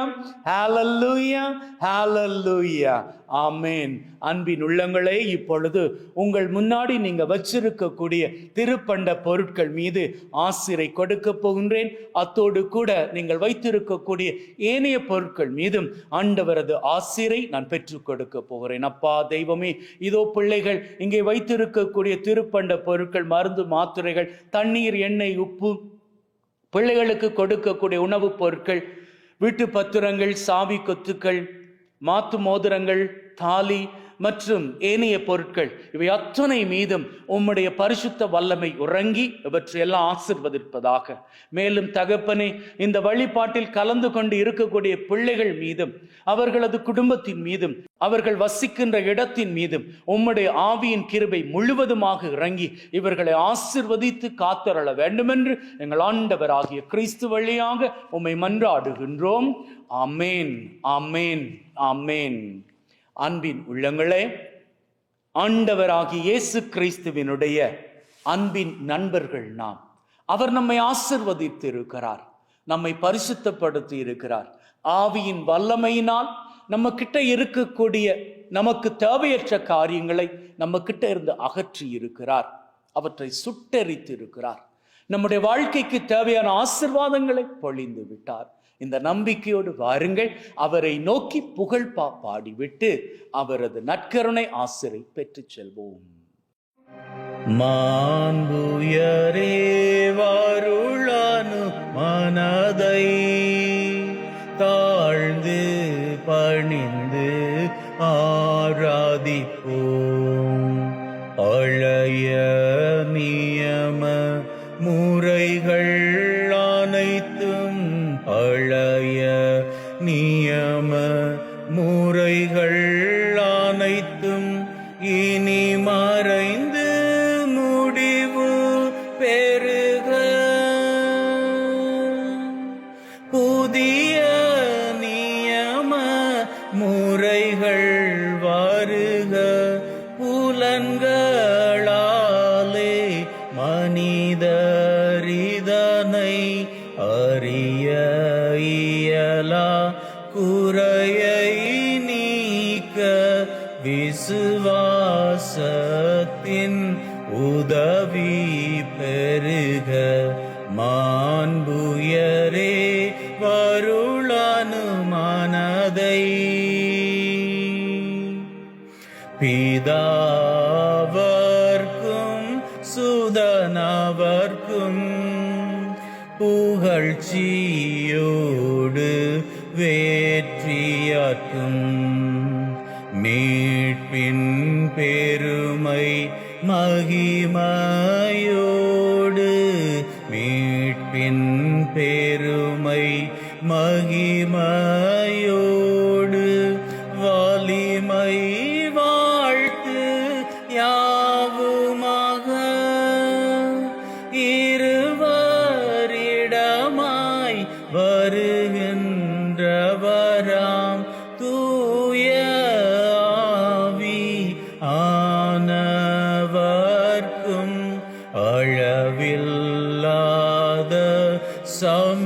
ஹல்லேலூயா, ஹல்லேலூயா, ஆமென். ஆமேன். அன்பின் உள்ளங்களே, இப்பொழுது உங்கள் முன்னாடி நீங்க வச்சிருக்கக்கூடிய திருப்பண்ட பொருட்கள் மீது ஆசிரை கொடுக்க போகின்றேன். அத்தோடு கூட நீங்கள் வைத்திருக்கக்கூடிய ஏனைய பொருட்கள் மீதும் ஆண்டவரது ஆசிரை நான் பெற்றுக் கொடுக்க போகிறேன். அப்பா தெய்வமே, இதோ பிள்ளைகள் இங்கே வைத்திருக்கக்கூடிய திருப்பண்ட பொருட்கள், மருந்து மாத்திரைகள், தண்ணீர், எண்ணெய், உப்பு, பிள்ளைகளுக்கு கொடுக்கக்கூடிய உணவுப் பொருட்கள், வீட்டு பத்திரங்கள், சாவி கொத்துக்கள், மாத்து மோதிரங்கள், தாலி மற்றும் ஏனைய பொருட்கள், இவை அத்தனை மீதும் உம்முடைய பரிசுத்த வல்லமை உறங்கி இவற்றையெல்லாம் ஆசீர்வதிப்பதாக. மேலும் தகப்பனே, இந்த வழிபாட்டில் கலந்து கொண்டு இருக்கக்கூடிய பிள்ளைகள் மீதும், அவர்களது குடும்பத்தின் மீதும், அவர்கள் வசிக்கின்ற இடத்தின் மீதும் உம்முடைய ஆவியின் கிருபை முழுவதுமாக இறங்கி இவர்களை ஆசீர்வதித்து காத்தருள வேண்டுமென்று எங்கள் ஆண்டவராகிய கிறிஸ்து வழியாக உம்மை மன்றாடுகின்றோம். ஆமேன், ஆமேன், ஆமேன். அன்பின் உள்ளங்களே, ஆண்டவராகிய இயேசு கிறிஸ்துவினுடைய அன்பின் நண்பர்கள் நாம். அவர் நம்மை ஆசீர்வதித்து இருக்கிறார், நம்மை பரிசுத்தப்படுத்தி இருக்கிறார். ஆவியின் வல்லமையினால் நம்ம கிட்ட இருக்கக்கூடிய நமக்கு தேவையற்ற காரியங்களை நம்ம கிட்ட இருந்து அகற்றி இருக்கிறார், அவற்றை சுட்டெரித்து இருக்கிறார். நம்முடைய வாழ்க்கைக்கு தேவையான ஆசீர்வாதங்களை பொழிந்து விட்டார். இந்த நம்பிக்கையோடு வாருங்கள், அவரை நோக்கி புகழ் பாடிவிட்டு அவரது நற்கருணை ஆசிரை பெற்று செல்வோம். மாண்புயரே வருளானு மனதை தாழ்ந்து பணிந்து ஆராதிப்போம். பழைய நியம முறைகள் அனைத்தும், பழைய நியம முறைகள் அனைத்தும் இனி மறைந்து முடிவு பெறுக. புதிய நியம முறைகள் வருக. புலன்களாலே மனிதரிதனை அறிய இயலா குறையை நீக்க விசுவாசத்தின் உதவி பெருக. மாண்புயரே வருளானு மனதை பிதாவர்க்கும் சுதனவர்க்கும் புகழ்ச்சியோடு வேற்றியாற்றும். மீட்பின் பெருமை மகிமையோடு, மீட்பின் பெருமை மகிமையோடு, வலிமை வாழ்த்து யாவுமாக இருவரிடமாய் வருகின்றவராம் தூய ஆவி ஆனவர்க்கும் அளவில்லாத சம